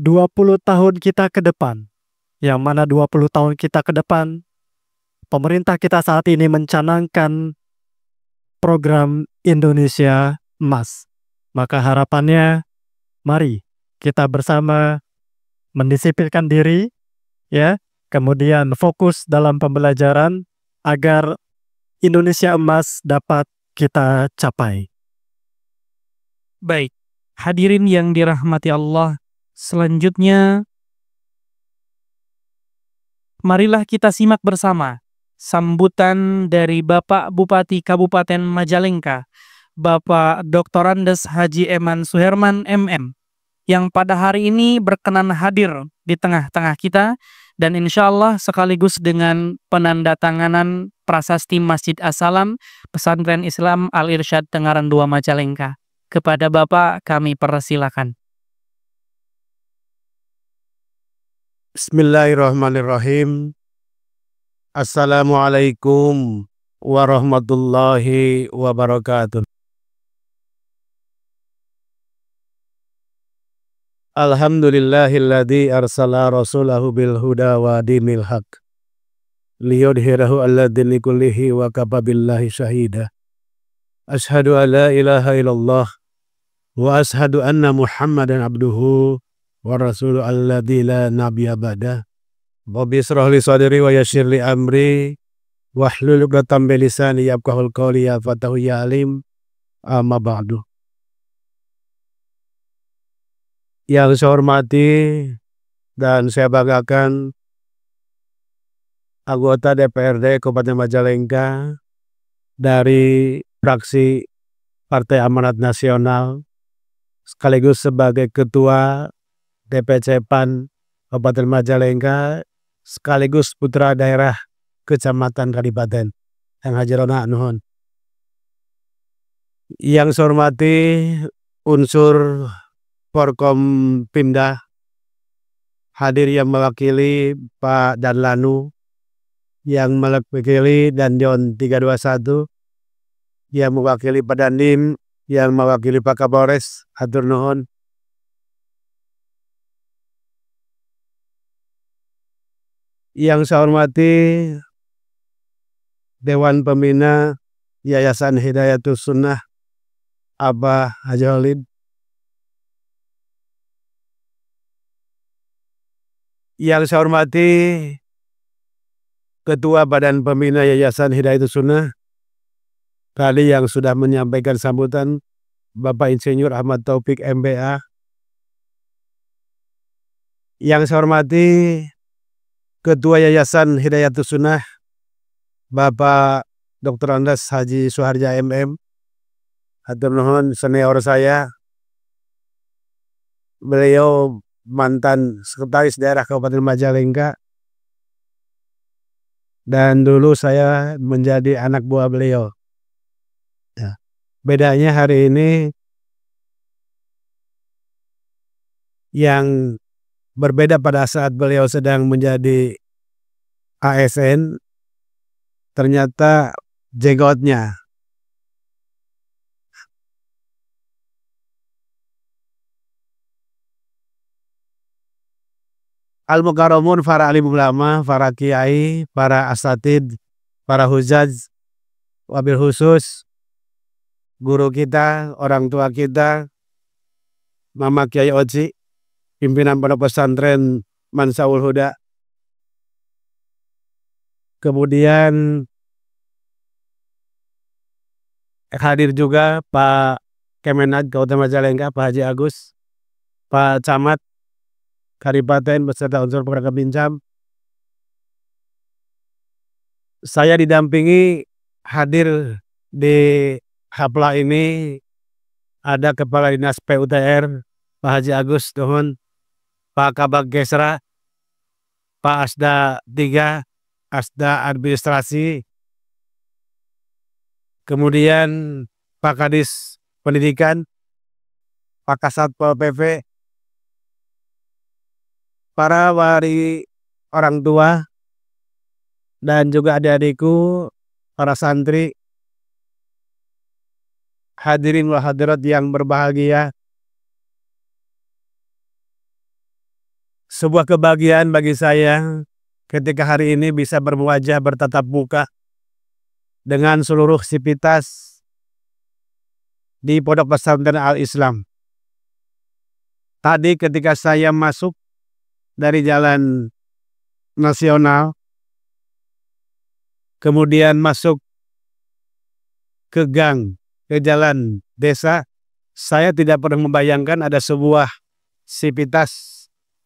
tahun kita ke depan. Yang mana 20 tahun kita ke depan, pemerintah kita saat ini mencanangkan program Indonesia Emas. Maka harapannya, mari kita bersama mendisiplinkan diri, ya, kemudian fokus dalam pembelajaran agar Indonesia Emas dapat kita capai. Baik, hadirin yang dirahmati Allah, selanjutnya marilah kita simak bersama sambutan dari Bapak Bupati Kabupaten Majalengka, Bapak Dr. Andes Haji Eman Suherman MM, yang pada hari ini berkenan hadir di tengah-tengah kita, dan insya Allah sekaligus dengan penandatanganan prasasti Masjid As-Salam Pesantren Islam Al-Irsyad Tengaran 2 Majalengka. Kepada Bapak kami persilakan. Bismillahirrahmanirrahim. Assalamualaikum warahmatullahi wabarakatuh. Alhamdulillahilladzi arsala rasulahu bil huda wa dinil haq liyudhhirahu 'ala dini kullihi wa kafa billahi syahida. Asyhadu an la ilaha illallah wa asyhadu anna Muhammadan abduhu wa rasuluhu alladzi la nabiyya ba'da. Rabbi israh li sadri wa yassir li amri wahlul 'uqdatam min lisani yafqahul qawli ya fatahu ya alim. Amma ba'du. Yang saya hormati dan saya banggakan anggota DPRD Kabupaten Majalengka dari fraksi Partai Amanat Nasional sekaligus sebagai Ketua DPC PAN Kabupaten Majalengka sekaligus putra daerah Kecamatan Kadipaten yang hajarona nuhun. Yang saya hormati unsur Forkompimda hadir yang mewakili Pak Danlanu, yang mewakili Danjon 321, yang mewakili Pak Dandim, yang mewakili Pak Kapolres, hatur nuhun. Yang saya hormati Dewan Pembina Yayasan Hidayatus Sunnah Abah Haji Khalid. Yang saya hormati Ketua Badan Pembina Yayasan Hidayatus Sunnah tadi yang sudah menyampaikan sambutan, Bapak Insinyur Ahmad Taufik MBA. Yang saya hormati Ketua Yayasan Hidayatus Sunnah Bapak Dr. Andes Haji Suharja MM. Hatur nuhun senior saya. Beliau mantan sekretaris daerah Kabupaten Majalengka dan dulu saya menjadi anak buah beliau. Ya. Bedanya hari ini yang berbeda pada saat beliau sedang menjadi ASN, ternyata jenggotnya. Al-Mukarramun, para alim ulama, para kiai, para asatid, para hujaj, wabil khusus guru kita, orang tua kita, Mama Kiai Oci, pimpinan pondok pesantren Mansaul Huda. Kemudian hadir juga Pak Kemenag Kabupaten Majalengka, Pak Haji Agus, Pak Camat Kadipaten beserta unsur perangkat bincang. Saya didampingi hadir di haflah ini ada Kepala Dinas PUTR Pak Haji Agus nuhun, Pak Kabag Gesra, Pak Asda 3, Asda Administrasi, kemudian Pak Kadis Pendidikan, Pak Kasatpol PP, para wali orang tua, dan juga adik-adikku, para santri, hadirin wal hadirat yang berbahagia. Sebuah kebahagiaan bagi saya ketika hari ini bisa berwajah bertatap muka dengan seluruh sivitas di Pondok Pesantren Al-Islam. Tadi ketika saya masuk dari jalan nasional, kemudian masuk ke gang, ke jalan desa, saya tidak pernah membayangkan ada sebuah sivitas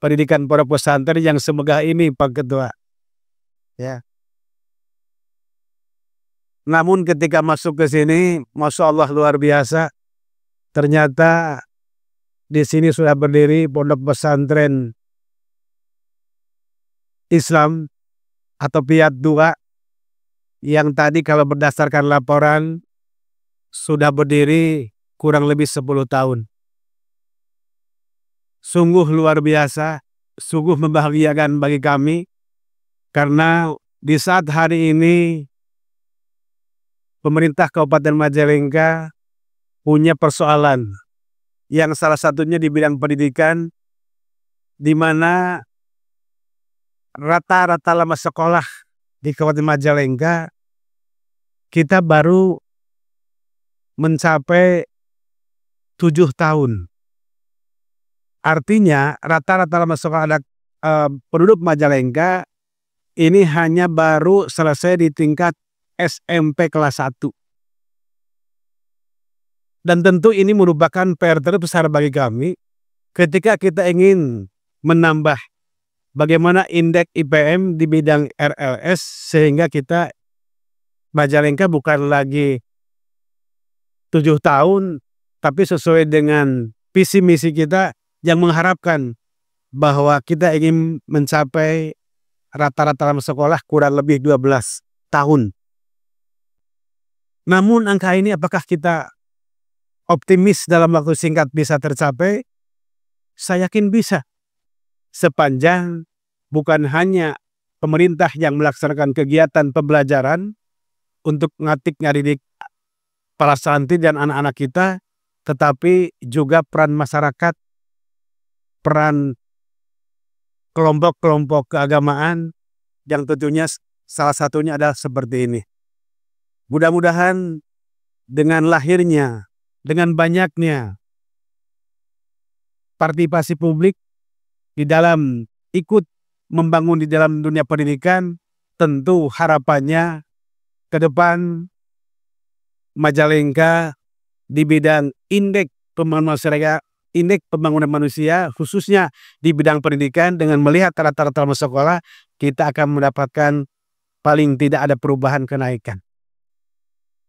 pendidikan pondok pesantren yang semegah ini, Pak Ketua. Ya. Namun ketika masuk ke sini, Masya Allah luar biasa. Ternyata Di sini sudah berdiri pondok pesantren Islam atau Piat 2 yang tadi kalau berdasarkan laporan sudah berdiri kurang lebih 10 tahun. Sungguh luar biasa, sungguh membahagiakan bagi kami karena di saat hari ini pemerintah Kabupaten Majalengka punya persoalan yang salah satunya di bidang pendidikan, di mana rata-rata lama sekolah di Kabupaten Majalengka kita baru mencapai 7 tahun. Artinya rata-rata lama sekolah anak penduduk Majalengka ini hanya baru selesai di tingkat SMP kelas 1. Dan tentu ini merupakan PR terbesar bagi kami ketika kita ingin menambah bagaimana indeks IPM di bidang RLS sehingga kita Majalengka bukan lagi 7 tahun tapi sesuai dengan visi misi kita yang mengharapkan bahwa kita ingin mencapai rata-rata lama sekolah kurang lebih 12 tahun. Namun angka ini apakah kita optimis dalam waktu singkat bisa tercapai? Saya yakin bisa. Sepanjang bukan hanya pemerintah yang melaksanakan kegiatan pembelajaran untuk ngadik-ngadidik para santri dan anak-anak kita, tetapi juga peran masyarakat, peran kelompok-kelompok keagamaan yang tentunya salah satunya adalah seperti ini. Mudah-mudahan dengan lahirnya, dengan banyaknya partisipasi publik di dalam ikut membangun di dalam dunia pendidikan, tentu harapannya ke depan Majalengka di bidang indeks pembangunan manusia khususnya di bidang pendidikan dengan melihat rata-rata lama sekolah kita akan mendapatkan paling tidak ada perubahan kenaikan.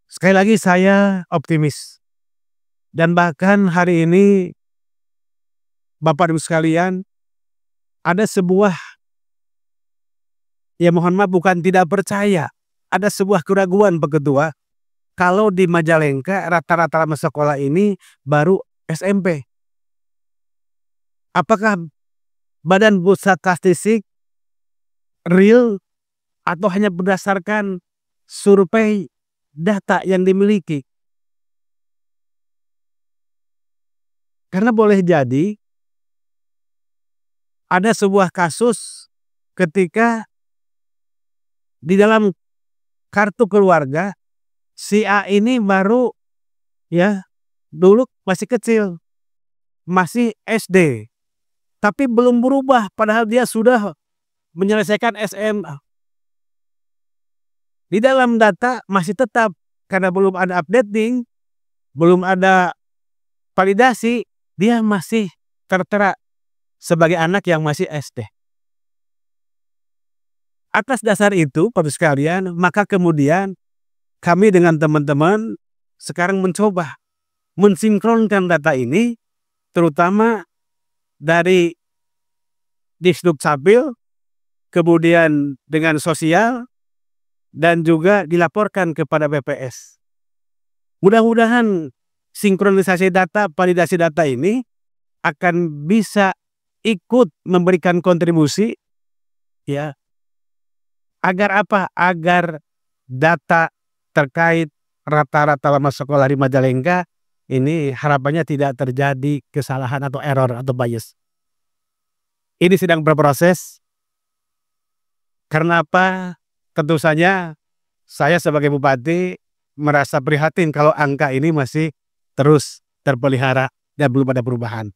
Sekali lagi saya optimis dan bahkan hari ini Bapak Ibu sekalian ada sebuah ya mohon maaf bukan tidak percaya, ada sebuah keraguan Pak Ketua kalau di Majalengka rata-rata lama sekolah ini baru SMP. Apakah Badan Pusat Statistik real atau hanya berdasarkan survei data yang dimiliki? Karena boleh jadi ada sebuah kasus ketika di dalam kartu keluarga si A ini baru ya dulu masih kecil, masih SD. Tapi belum berubah padahal dia sudah menyelesaikan SMA. Di dalam data masih tetap karena belum ada updating, belum ada validasi, dia masih tertera sebagai anak yang masih SD. Atas dasar itu, Bapak sekalian, maka kemudian kami dengan teman-teman sekarang mencoba mensinkronkan data ini, terutama dari Disdukcapil, kemudian dengan sosial, dan juga dilaporkan kepada BPS. Mudah-mudahan sinkronisasi data, validasi data ini akan bisa ikut memberikan kontribusi ya. Agar apa? Agar data terkait rata-rata lama sekolah di Majalengka ini harapannya tidak terjadi kesalahan atau error atau bias. Ini sedang berproses. Karena apa? Tentu saja saya sebagai bupati merasa prihatin kalau angka ini masih terus terpelihara dan belum ada perubahan.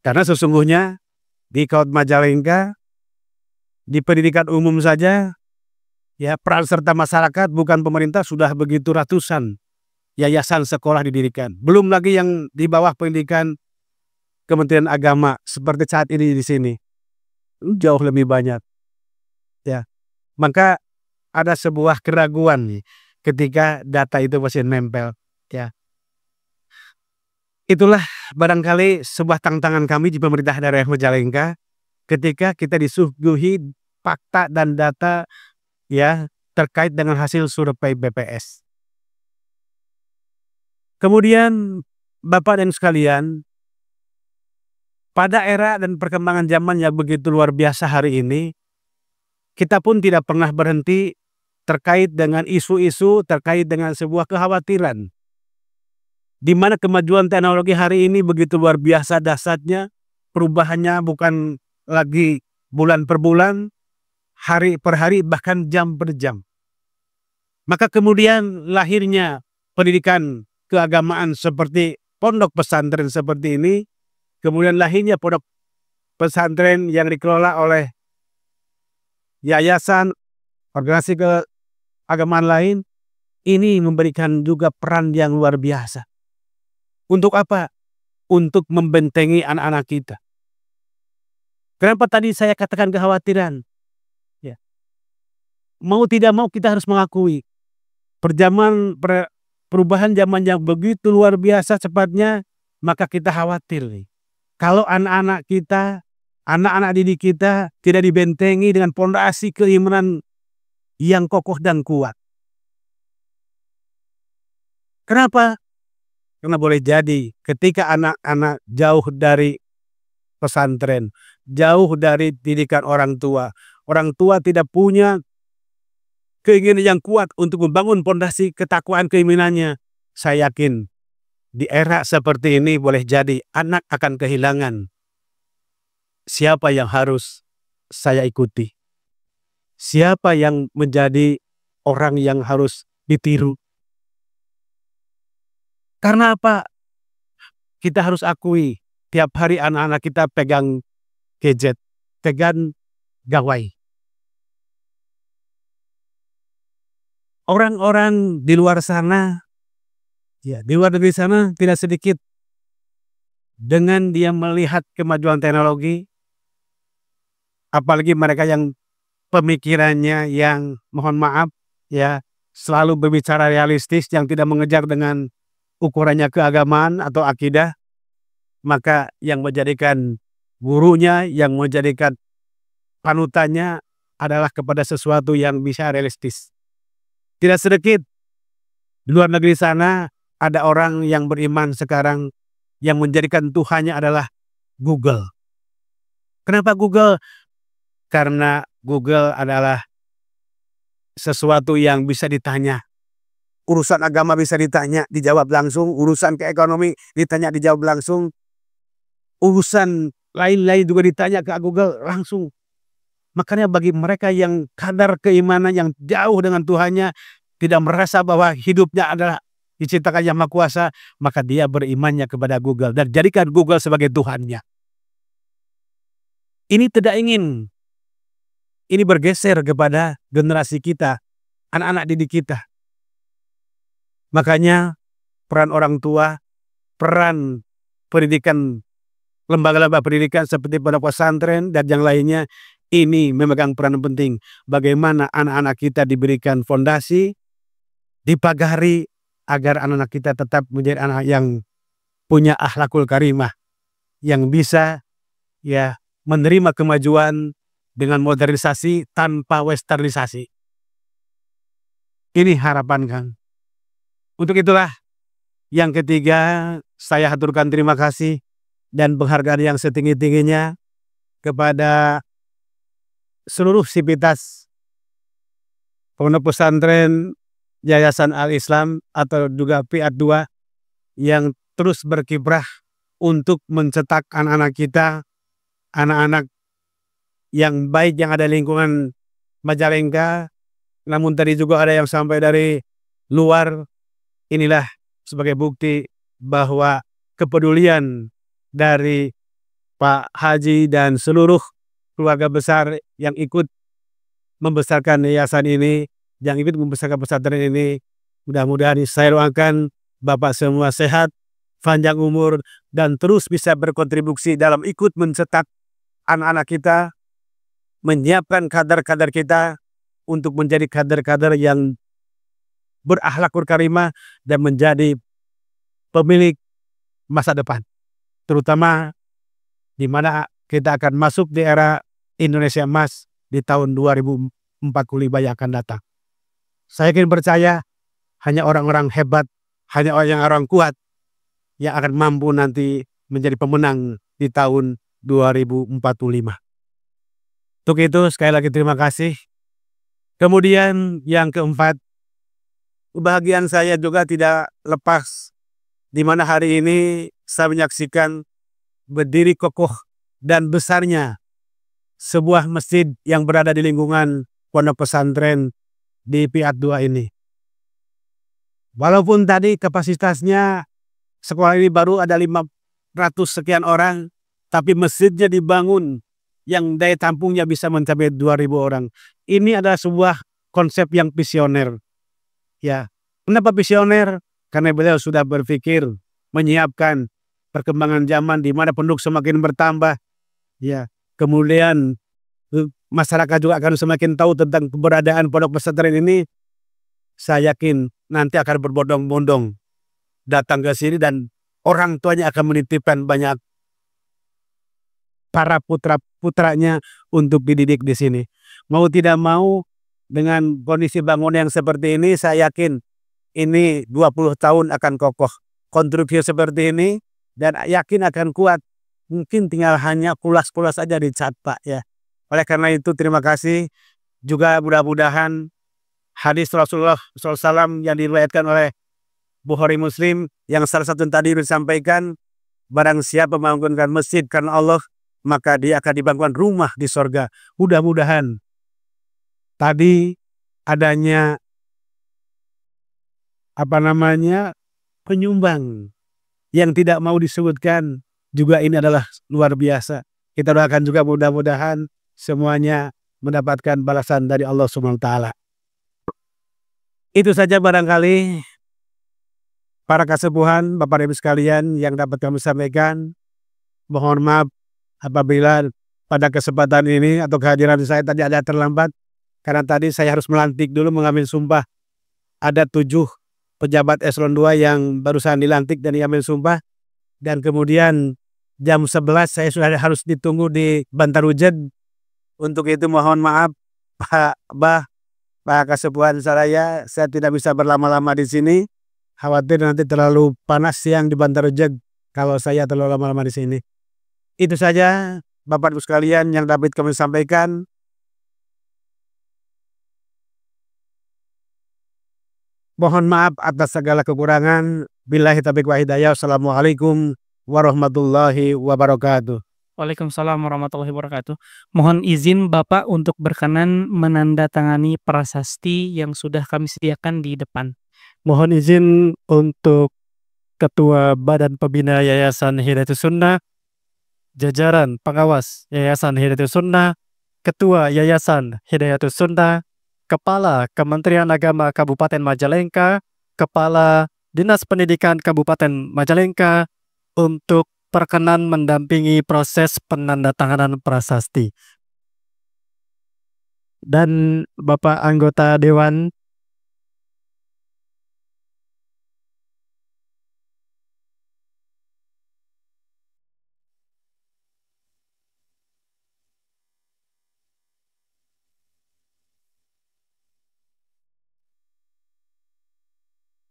Karena sesungguhnya di Kabupaten Majalengka di pendidikan umum saja ya peran serta masyarakat bukan pemerintah sudah begitu ratusan yayasan sekolah didirikan. Belum lagi yang di bawah pendidikan Kementerian Agama seperti saat ini di sini. Jauh lebih banyak. Ya. Maka ada sebuah keraguan nih ketika data itu masih nempel ya. Itulah barangkali sebuah tantangan kami di pemerintah daerah Majalengka ketika kita disuguhi fakta dan data ya terkait dengan hasil survei BPS. Kemudian Bapak dan sekalian, pada era dan perkembangan zaman yang begitu luar biasa hari ini, kita pun tidak pernah berhenti terkait dengan isu-isu, terkait dengan sebuah kekhawatiran. Di mana kemajuan teknologi hari ini begitu luar biasa dahsyatnya, perubahannya bukan lagi bulan per bulan, hari per hari, bahkan jam per jam. Maka kemudian lahirnya pendidikan keagamaan seperti pondok pesantren seperti ini, kemudian lahirnya pondok pesantren yang dikelola oleh yayasan, organisasi keagamaan lain, ini memberikan juga peran yang luar biasa. Untuk apa? Untuk membentengi anak-anak kita. Kenapa tadi saya katakan kekhawatiran? Ya. Mau tidak mau kita harus mengakui perubahan zaman yang begitu luar biasa cepatnya, maka kita khawatir nih. Kalau anak-anak kita, anak-anak didik kita tidak dibentengi dengan pondasi keimanan yang kokoh dan kuat. Kenapa? Karena boleh jadi ketika anak-anak jauh dari pesantren, jauh dari didikan orang tua tidak punya keinginan yang kuat untuk membangun pondasi ketakwaan keimanannya. Saya yakin di era seperti ini boleh jadi anak akan kehilangan siapa yang harus saya ikuti, siapa yang menjadi orang yang harus ditiru. Karena apa? Kita harus akui, tiap hari anak-anak kita pegang gadget, pegang gawai. Orang-orang di luar sana, ya di luar negeri sana tidak sedikit dengan dia melihat kemajuan teknologi, apalagi mereka yang pemikirannya yang mohon maaf ya selalu berbicara realistis yang tidak mengejar dengan ukurannya keagamaan atau akidah, maka yang menjadikan gurunya, yang menjadikan panutannya adalah kepada sesuatu yang bisa realistis. Tidak sedikit di luar negeri sana ada orang yang beriman sekarang yang menjadikan Tuhannya adalah Google. Kenapa Google? Karena Google adalah sesuatu yang bisa ditanya. Urusan agama bisa ditanya, dijawab langsung. Urusan keekonomi ditanya, dijawab langsung. Urusan lain-lain juga ditanya ke Google langsung. Makanya bagi mereka yang kadar keimanan yang jauh dengan Tuhannya, tidak merasa bahwa hidupnya adalah diciptakan Yang Maha Kuasa, maka dia berimannya kepada Google dan jadikan Google sebagai Tuhannya. Ini tidak ingin ini bergeser kepada generasi kita, anak-anak didik kita. Makanya peran orang tua, peran pendidikan, lembaga-lembaga pendidikan seperti pondok pesantren dan yang lainnya, ini memegang peran penting. Bagaimana anak-anak kita diberikan fondasi, dipagari agar anak-anak kita tetap menjadi anak yang punya akhlakul karimah, yang bisa ya menerima kemajuan dengan modernisasi tanpa westernisasi. Ini harapan Kang. Untuk itulah yang ketiga, saya haturkan terima kasih dan penghargaan yang setinggi-tingginya kepada seluruh sivitas pondok pesantren Yayasan Al-Islam atau juga Piat 2 yang terus berkiprah untuk mencetak anak-anak kita, anak-anak yang baik yang ada di lingkungan Majalengka, namun tadi juga ada yang sampai dari luar. Inilah sebagai bukti bahwa kepedulian dari Pak Haji dan seluruh keluarga besar yang ikut membesarkan yayasan ini, yang ikut membesarkan pesantren ini, mudah-mudahan saya doakan Bapak semua sehat, panjang umur, dan terus bisa berkontribusi dalam ikut mencetak anak-anak kita, menyiapkan kader-kader kita untuk menjadi kader-kader yang berakhlakul karimah dan menjadi pemilik masa depan. Terutama di mana kita akan masuk di era Indonesia Emas di tahun 2045 yang akan datang. Saya yakin percaya hanya orang-orang hebat, hanya orang kuat yang akan mampu nanti menjadi pemenang di tahun 2045. Untuk itu sekali lagi terima kasih. Kemudian yang keempat, kebahagiaan saya juga tidak lepas di mana hari ini saya menyaksikan berdiri kokoh dan besarnya sebuah masjid yang berada di lingkungan pondok pesantren di Piat 2 ini. Walaupun tadi kapasitasnya sekolah ini baru ada 500 sekian orang, tapi masjidnya dibangun yang daya tampungnya bisa mencapai 2.000 orang. Ini adalah sebuah konsep yang visioner. Ya, kenapa visioner? Karena beliau sudah berpikir menyiapkan perkembangan zaman di mana penduduk semakin bertambah. Ya, kemudian masyarakat juga akan semakin tahu tentang keberadaan pondok pesantren ini. Saya yakin nanti akan berbondong-bondong datang ke sini dan orang tuanya akan menitipkan banyak para putra-putranya untuk dididik di sini. Mau tidak mau dengan kondisi bangunan yang seperti ini, saya yakin ini 20 tahun akan kokoh. Konstruksi seperti ini dan yakin akan kuat. Mungkin tinggal hanya pulas-pulas saja dicat, Pak, ya. Oleh karena itu terima kasih. Juga mudah-mudahan hadis Rasulullah SAW yang diriwayatkan oleh Bukhari Muslim yang salah satu yang tadi disampaikan, barang siapa membangunkan masjid karena Allah, maka dia akan dibangunkan rumah di sorga. Mudah-mudahan tadi adanya penyumbang yang tidak mau disebutkan juga ini adalah luar biasa. Kita doakan juga mudah-mudahan semuanya mendapatkan balasan dari Allah SWT. Itu saja barangkali para kasepuhan, Bapak Ibu sekalian yang dapat kami sampaikan. Mohon maaf apabila pada kesempatan ini atau kehadiran saya tadi ada terlambat, karena tadi saya harus melantik dulu mengambil sumpah. Ada 7 pejabat eselon 2 yang barusan dilantik dan diambil sumpah, dan kemudian jam 11 saya sudah harus ditunggu di Bantarujed. Untuk itu mohon maaf Pak Kasepuhan saya tidak bisa berlama-lama di sini. Khawatir nanti terlalu panas siang di Bantarujed kalau saya terlalu lama-lama di sini. Itu saja Bapak Ibu sekalian yang dapat kami sampaikan. Mohon maaf atas segala kekurangan. Billahi taufiq wa hidayah. Wassalamualaikum warahmatullahi wabarakatuh. Waalaikumsalam warahmatullahi wabarakatuh. Mohon izin Bapak untuk berkenan menandatangani prasasti yang sudah kami sediakan di depan. Mohon izin untuk Ketua Badan Pembina Yayasan Hidayatus Sunnah, jajaran pengawas Yayasan Hidayatus Sunnah, Ketua Yayasan Hidayatus Sunnah, Kepala Kementerian Agama Kabupaten Majalengka, Kepala Dinas Pendidikan Kabupaten Majalengka untuk berkenan mendampingi proses penandatanganan prasasti. Dan Bapak anggota Dewan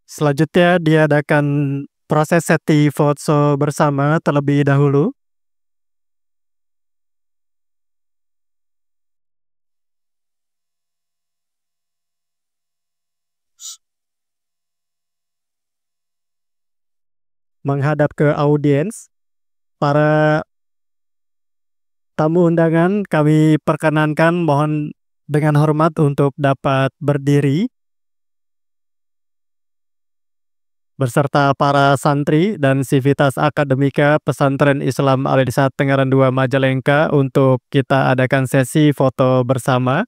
selanjutnya diadakan proses seti foto bersama terlebih dahulu. Menghadap ke audiens, para tamu undangan kami perkenankan mohon dengan hormat untuk dapat berdiri. Beserta para santri dan sivitas akademika Pesantren Islam Al-Irsyad Tengaran 2 Majalengka untuk kita adakan sesi foto bersama.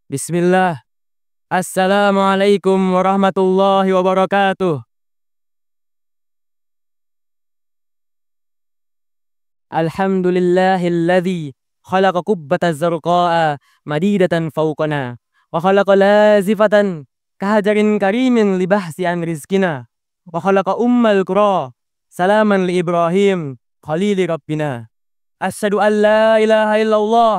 Bismillah. Assalamualaikum warahmatullahi wabarakatuh. Alhamdulillahilladzi khalaqa qubbata zarqa'a madidatan fawqana wa khalaqa lazifatan kahajarin karimin libahsi an rizkina wa khalaqa ummal qura salaman li Ibrahim khalili rabbina asyhadu an la ilaha illallah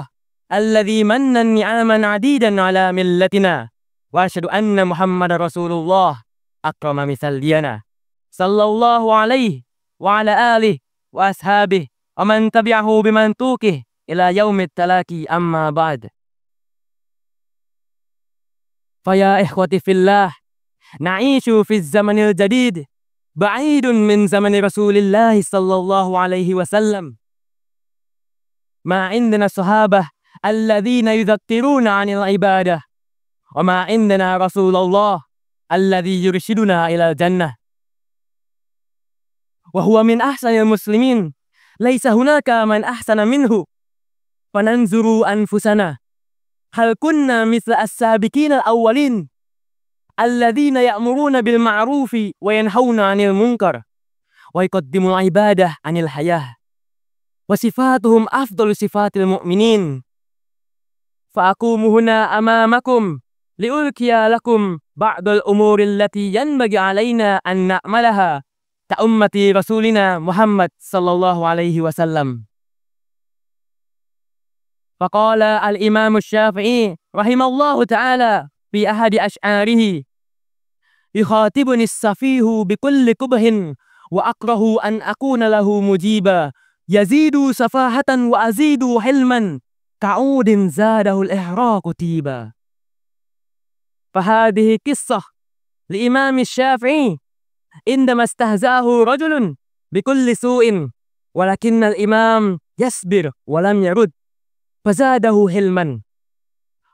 alladzi manna ni'aman adidan ala millatina wa asyhadu anna Muhammadar Rasulullah akrama misaldiana sallallahu alaihi wa ala alihi wa ashabihi wa man tabi'ahu bimantuqih ila yaumit talaki amma ba'd. Faya ikhwati fillah, na'ishu fi zamanil jadid ba'idun min zamani Rasulillah sallallahu alaihi wasallam. Ma indana sahabah alladhina yudhakkiruna 'anil ibadah wa ma indana Rasulullah alladhi yurshiduna ila jannah. Wa huwa min ahsanil muslimin, laisa hunaka man ahsana minhu. Fananzuru anfusana hal kunna mithla as-sabiqin al-awwalin alladhina ya'muruna bil ma'rufi wa yanhauna 'anil munkar wa yuqaddimul ibadah 'anil hayah wa sifatuhum afdalu sifatil mu'minin. Fa aqumu huna amamakum liulqiya lakum ba'dal umuri allati yanbaghi 'alaina an na'malaha ka ummati rasulina Muhammad sallallahu alaihi wasallam. Faqala al-Imam Asy-Syafi'i rahimallahu ta'ala fi ahadi asy'arihi yukhatibuni as-safihu bikulli kubhin wa akrahu an akuna lahu mujiba yazidu safahatan wa azidu hilman ka'udin zadahu al-ihraqu tiba. Fahadihi qissah li Imam Asy-Syafi'i indama istahzahu rajulun bikulli su'in walakinna al-imam yasbir wa lam yarud fazadahu hilman.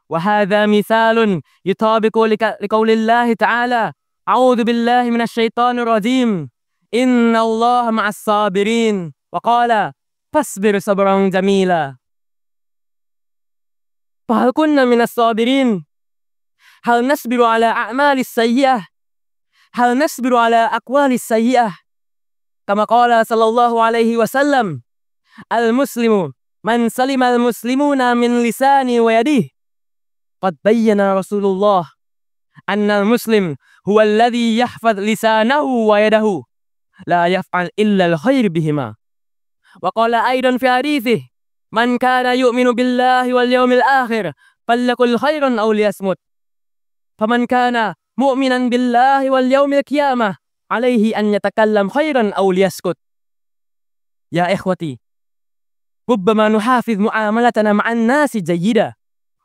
Wa hadha mithalun yutabiqu liqaulillahi ta'ala a'udzu billahi minasy syaithanir rajim inna Allaha ma'as sabirin wa qala fasbir sabran jamila. Fahal kunna minas sabirin? Hal nasbiru ala a'malis sayyi'ah? Hal nasbiru ala aqwalis sayyi'ah? Kama qala sallallahu alaihi wasallam al-muslimu man salima al-muslimuna min lisani wa yadihi. Qad bayyana Rasulullah anna al-muslim huwa alladhi yahfaz lisanahu wa yadahu la yaf'al illa al-khair bihima. Wa qala aidan fi hadithihi man kana yu'minu billahi wal yawmil akhir falyakul khairan aw liyasmut. Faman kana mu'minan billahi wal yawmil qiyamah alaihi an yatakallam khairan aw liyaskut. Ya ikhwati, rubbama nuhafiz mu'amalatana ma'an nasi jayyida,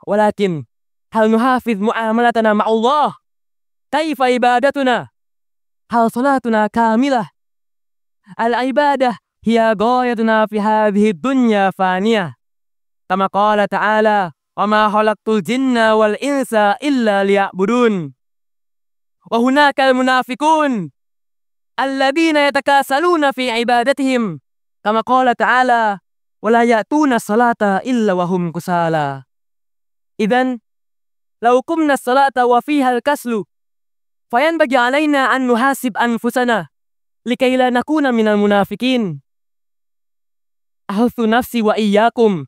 walakin hal nuhafiz mu'amalatana ma'allah? Kaifa ibadatuna? Hal salatuna kamilah? Al-ibadah hiya ghayatuna fi hadhihi dunya faniyah. Kama qala ta'ala, wa ma khalaqtul jinna wal insa illa liya'budun. Wa hunaka al-munafiqun alladhina yatakasaluna fi ibadatihim. Kama qala ta'ala, wala ya'tuna salata illa wa hum kusala. Idzan law qumna salata wa fiha al-kaslu fayanbaghi 'alaina an nuhasib anfusana likay la nakuna minal munafiqin. Ahuthu nafsi wa iyyakum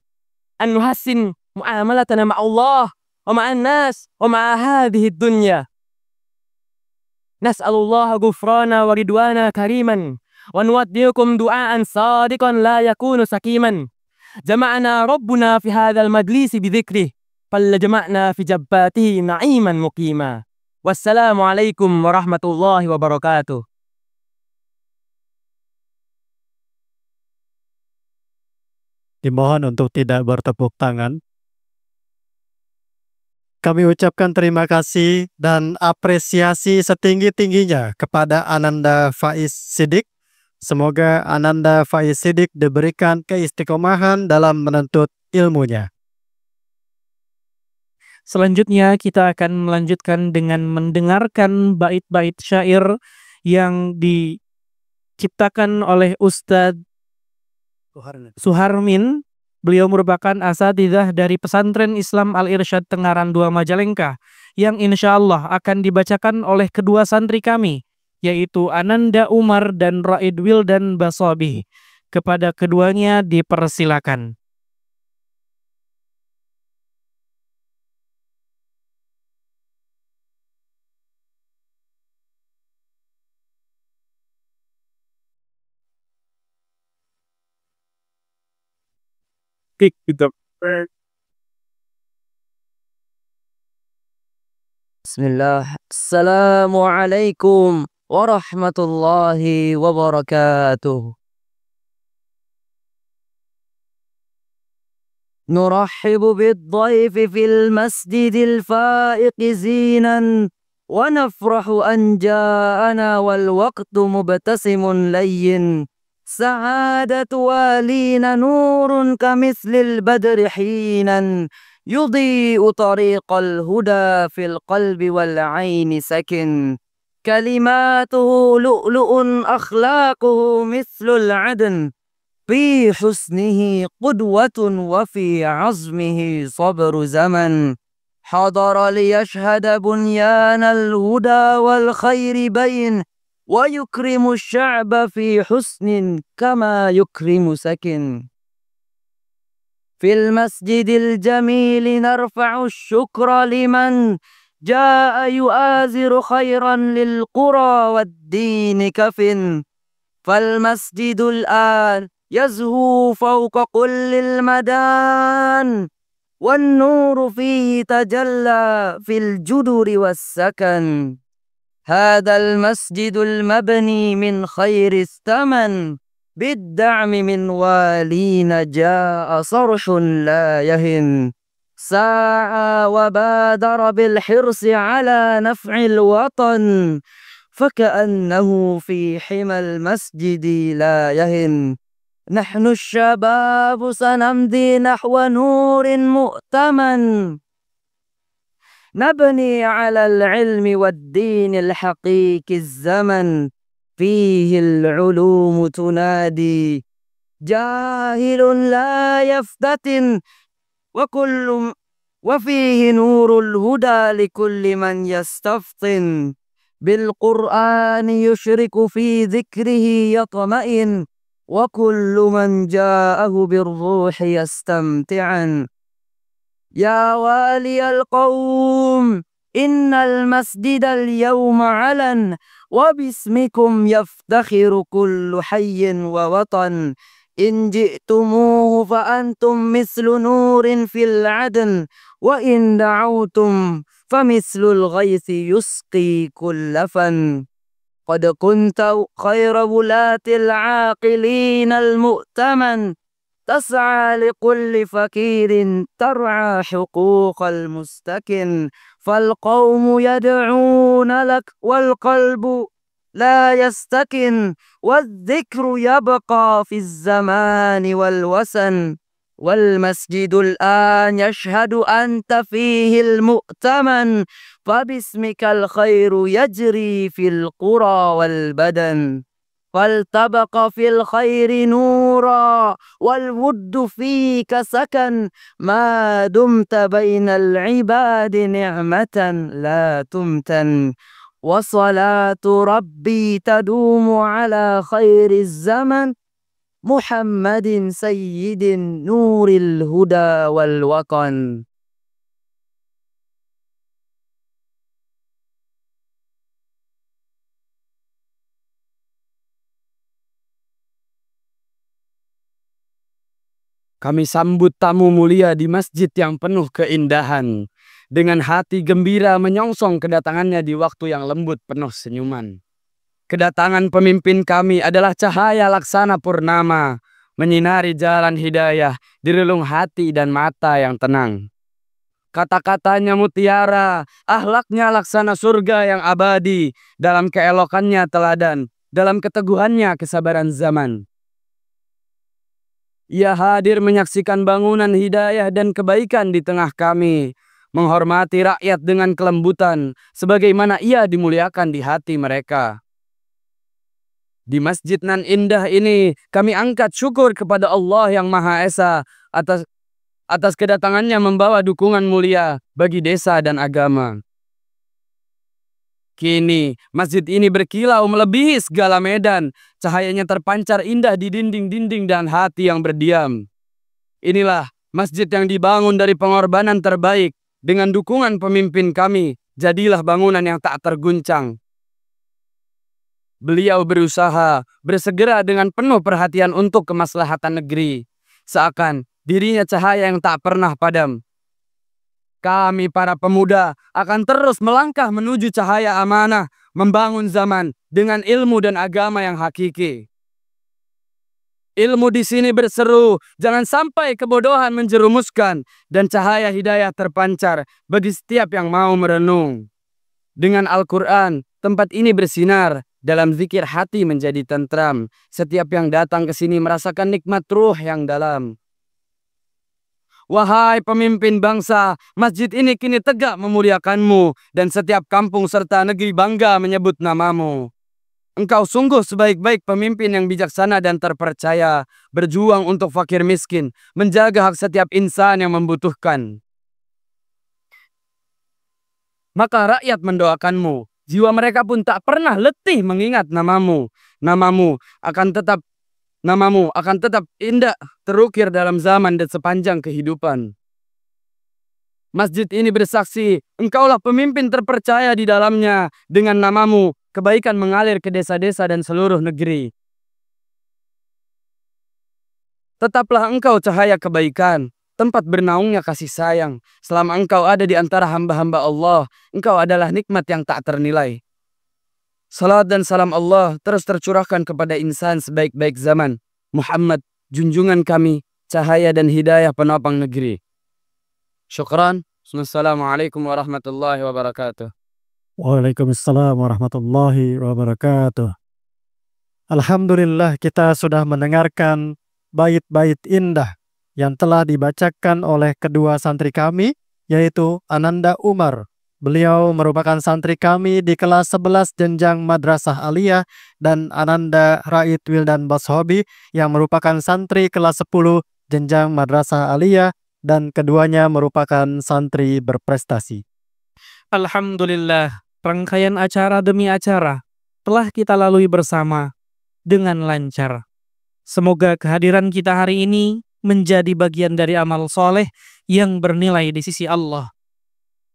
an nuhassin mu'amalatana ma'allah wa ma'an nas wa ma'a hadhihi ad-dunya. Nas'alullaha ghufrana wa ridwana kariman wa nuwaddi'ukum du'aan sadiqan la yakunu sakiman. Jama'na rabbuna fi hadzal majlisi bidzikrih falla jama'na fi jabbatihi na'iman muqima. Wassalamu alaikum warahmatullahi wabarakatuh. Dimohon untuk tidak bertepuk tangan. Kami ucapkan terima kasih dan apresiasi setinggi-tingginya kepada Ananda Faiz Siddiq. Semoga Ananda Faiz Siddiq diberikan keistiqomahan dalam menuntut ilmunya. Selanjutnya kita akan melanjutkan dengan mendengarkan bait-bait syair yang diciptakan oleh Ustadz Suharmin. Beliau merupakan asatidzah dari Pesantren Islam Al-Irsyad Tengaran 2 Majalengka yang insya Allah akan dibacakan oleh kedua santri kami, yaitu Ananda Umar dan Raid Wildan Basobi. Kepada keduanya dipersilakan. kick gitu. Bismillah. Assalamualaikum warahmatullahi wabarakatuh. نرحب بالضيف في المسجد الفائق زينا ونفرح أن جاءنا والوقت مبتسم لين سعادة والينا نور كمثل البدر حينا يضيء طريق الهدى في القلب والعين سكن كلماته لؤلؤ أخلاقه مثل العدن في حسنه قدوة وفي عزمه صبر زمن حضر ليشهد بنيان الهدى والخير بين ويكرم الشعب في حسن كما يكرم سكن في المسجد الجميل نرفع الشكر لمن جاء يؤازر خيرا للقرى والدين كف فالمسجد الآن يزهو فوق كل المدان والنور فيه تجلى في الجدر والسكن هذا المسجد المبني من خير الثمن بالدعم من والين جاء صرح لا يهن سعى وبادر بالحرص على نفع الوطن فكأنه في حمى المسجد لا يهن نحن الشباب سنمضي نحو نور مؤتمن نبني على العلم والدين الحقيقي الزمن فيه العلوم تنادي جاهل لا يفتتن وفيه نور الهدى لكل من يستفطن بالقرآن يشرك في ذكره يطمئن وكل من جاءه بالروح يستمتعا يا والي القوم إن المسجد اليوم علن وباسمكم يفتخر كل حي ووطن إن جئتموه فأنتم مثل نور في العدن وإن دعوتم فمثل الغيث يسقي كل فن قد كنت خير ولاة العاقلين المؤتمن تسعى لكل فقير ترعى حقوق المستكن فالقوم يدعون لك والقلب لا يستكن والذكر يبقى في الزمان والوسن والمسجد الآن يشهد أنت فيه المؤتمن فباسمك الخير يجري في القرى والبدن فالتبق في الخير نورا والود فيك سكن ما دمت بين العباد نعمة لا تمتن وصلاة ربي تدوم على خير الزمن محمد سيد نور الهدى والوطن. Kami sambut tamu mulia di masjid yang penuh keindahan. Dengan hati gembira menyongsong kedatangannya di waktu yang lembut penuh senyuman. Kedatangan pemimpin kami adalah cahaya laksana purnama, menyinari jalan hidayah di relung hati dan mata yang tenang. Kata-katanya mutiara, akhlaknya laksana surga yang abadi, dalam keelokannya teladan, dalam keteguhannya kesabaran zaman. Ia hadir menyaksikan bangunan hidayah dan kebaikan di tengah kami, menghormati rakyat dengan kelembutan, sebagaimana ia dimuliakan di hati mereka. Di masjid nan indah ini, kami angkat syukur kepada Allah yang Maha Esa atas kedatangannya membawa dukungan mulia bagi desa dan agama. Kini, masjid ini berkilau melebihi segala medan, cahayanya terpancar indah di dinding-dinding dan hati yang berdiam. Inilah masjid yang dibangun dari pengorbanan terbaik, dengan dukungan pemimpin kami, jadilah bangunan yang tak terguncang. Beliau berusaha, bersegera dengan penuh perhatian untuk kemaslahatan negeri. Seakan dirinya cahaya yang tak pernah padam. Kami para pemuda akan terus melangkah menuju cahaya amanah, membangun zaman dengan ilmu dan agama yang hakiki. Ilmu di sini berseru, jangan sampai kebodohan menjerumuskan dan cahaya hidayah terpancar bagi setiap yang mau merenung. Dengan Al-Quran, tempat ini bersinar, dalam zikir hati menjadi tentram. Setiap yang datang ke sini merasakan nikmat ruh yang dalam. Wahai pemimpin bangsa, masjid ini kini tegak memuliakanmu, dan setiap kampung serta negeri bangga menyebut namamu. Engkau sungguh sebaik-baik pemimpin yang bijaksana dan terpercaya, berjuang untuk fakir miskin, menjaga hak setiap insan yang membutuhkan. Maka rakyat mendoakanmu, jiwa mereka pun tak pernah letih mengingat namamu. Namamu akan tetap indah terukir dalam zaman dan sepanjang kehidupan. Masjid ini bersaksi, engkaulah pemimpin terpercaya di dalamnya. Dengan namamu, kebaikan mengalir ke desa-desa dan seluruh negeri. Tetaplah engkau cahaya kebaikan, tempat bernaungnya kasih sayang. Selama engkau ada di antara hamba-hamba Allah, engkau adalah nikmat yang tak ternilai. Salat dan salam Allah terus tercurahkan kepada insan sebaik-baik zaman, Muhammad, junjungan kami, cahaya dan hidayah penopang negeri. Syukran. Assalamualaikum warahmatullahi wabarakatuh. Waalaikumsalam warahmatullahi wabarakatuh. Alhamdulillah, kita sudah mendengarkan bait-bait indah yang telah dibacakan oleh kedua santri kami, yaitu Ananda Umar. Beliau merupakan santri kami di kelas 11 jenjang Madrasah Aliyah, dan Ananda Raid Wildan Bashobi yang merupakan santri kelas 10 jenjang Madrasah Aliyah, dan keduanya merupakan santri berprestasi. Alhamdulillah, rangkaian acara demi acara telah kita lalui bersama dengan lancar. Semoga kehadiran kita hari ini menjadi bagian dari amal soleh yang bernilai di sisi Allah.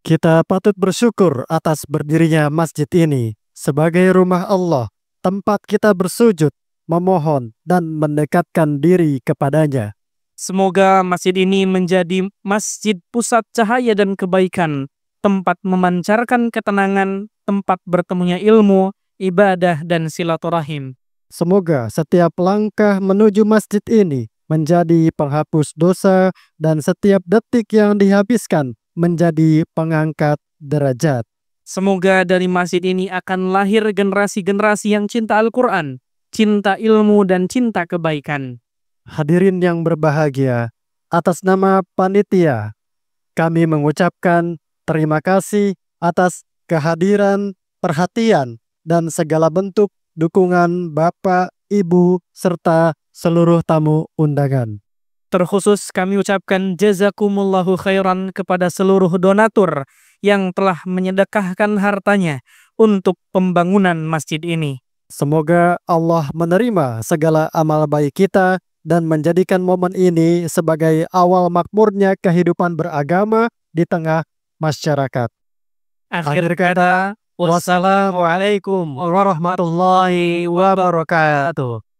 Kita patut bersyukur atas berdirinya masjid ini sebagai rumah Allah, tempat kita bersujud, memohon, dan mendekatkan diri kepadanya. Semoga masjid ini menjadi masjid pusat cahaya dan kebaikan, tempat memancarkan ketenangan, tempat bertemunya ilmu, ibadah, dan silaturahim. Semoga setiap langkah menuju masjid ini menjadi penghapus dosa, dan setiap detik yang dihabiskan menjadi pengangkat derajat. Semoga dari masjid ini akan lahir generasi-generasi yang cinta Al-Quran, cinta ilmu, dan cinta kebaikan. Hadirin yang berbahagia, atas nama panitia, kami mengucapkan terima kasih atas kehadiran, perhatian, dan segala bentuk dukungan Bapak, Ibu, serta seluruh tamu undangan. Terkhusus kami ucapkan jazakumullahu khairan kepada seluruh donatur yang telah menyedekahkan hartanya untuk pembangunan masjid ini. Semoga Allah menerima segala amal baik kita dan menjadikan momen ini sebagai awal makmurnya kehidupan beragama di tengah masyarakat. Akhir kata, wassalamualaikum warahmatullahi wabarakatuh.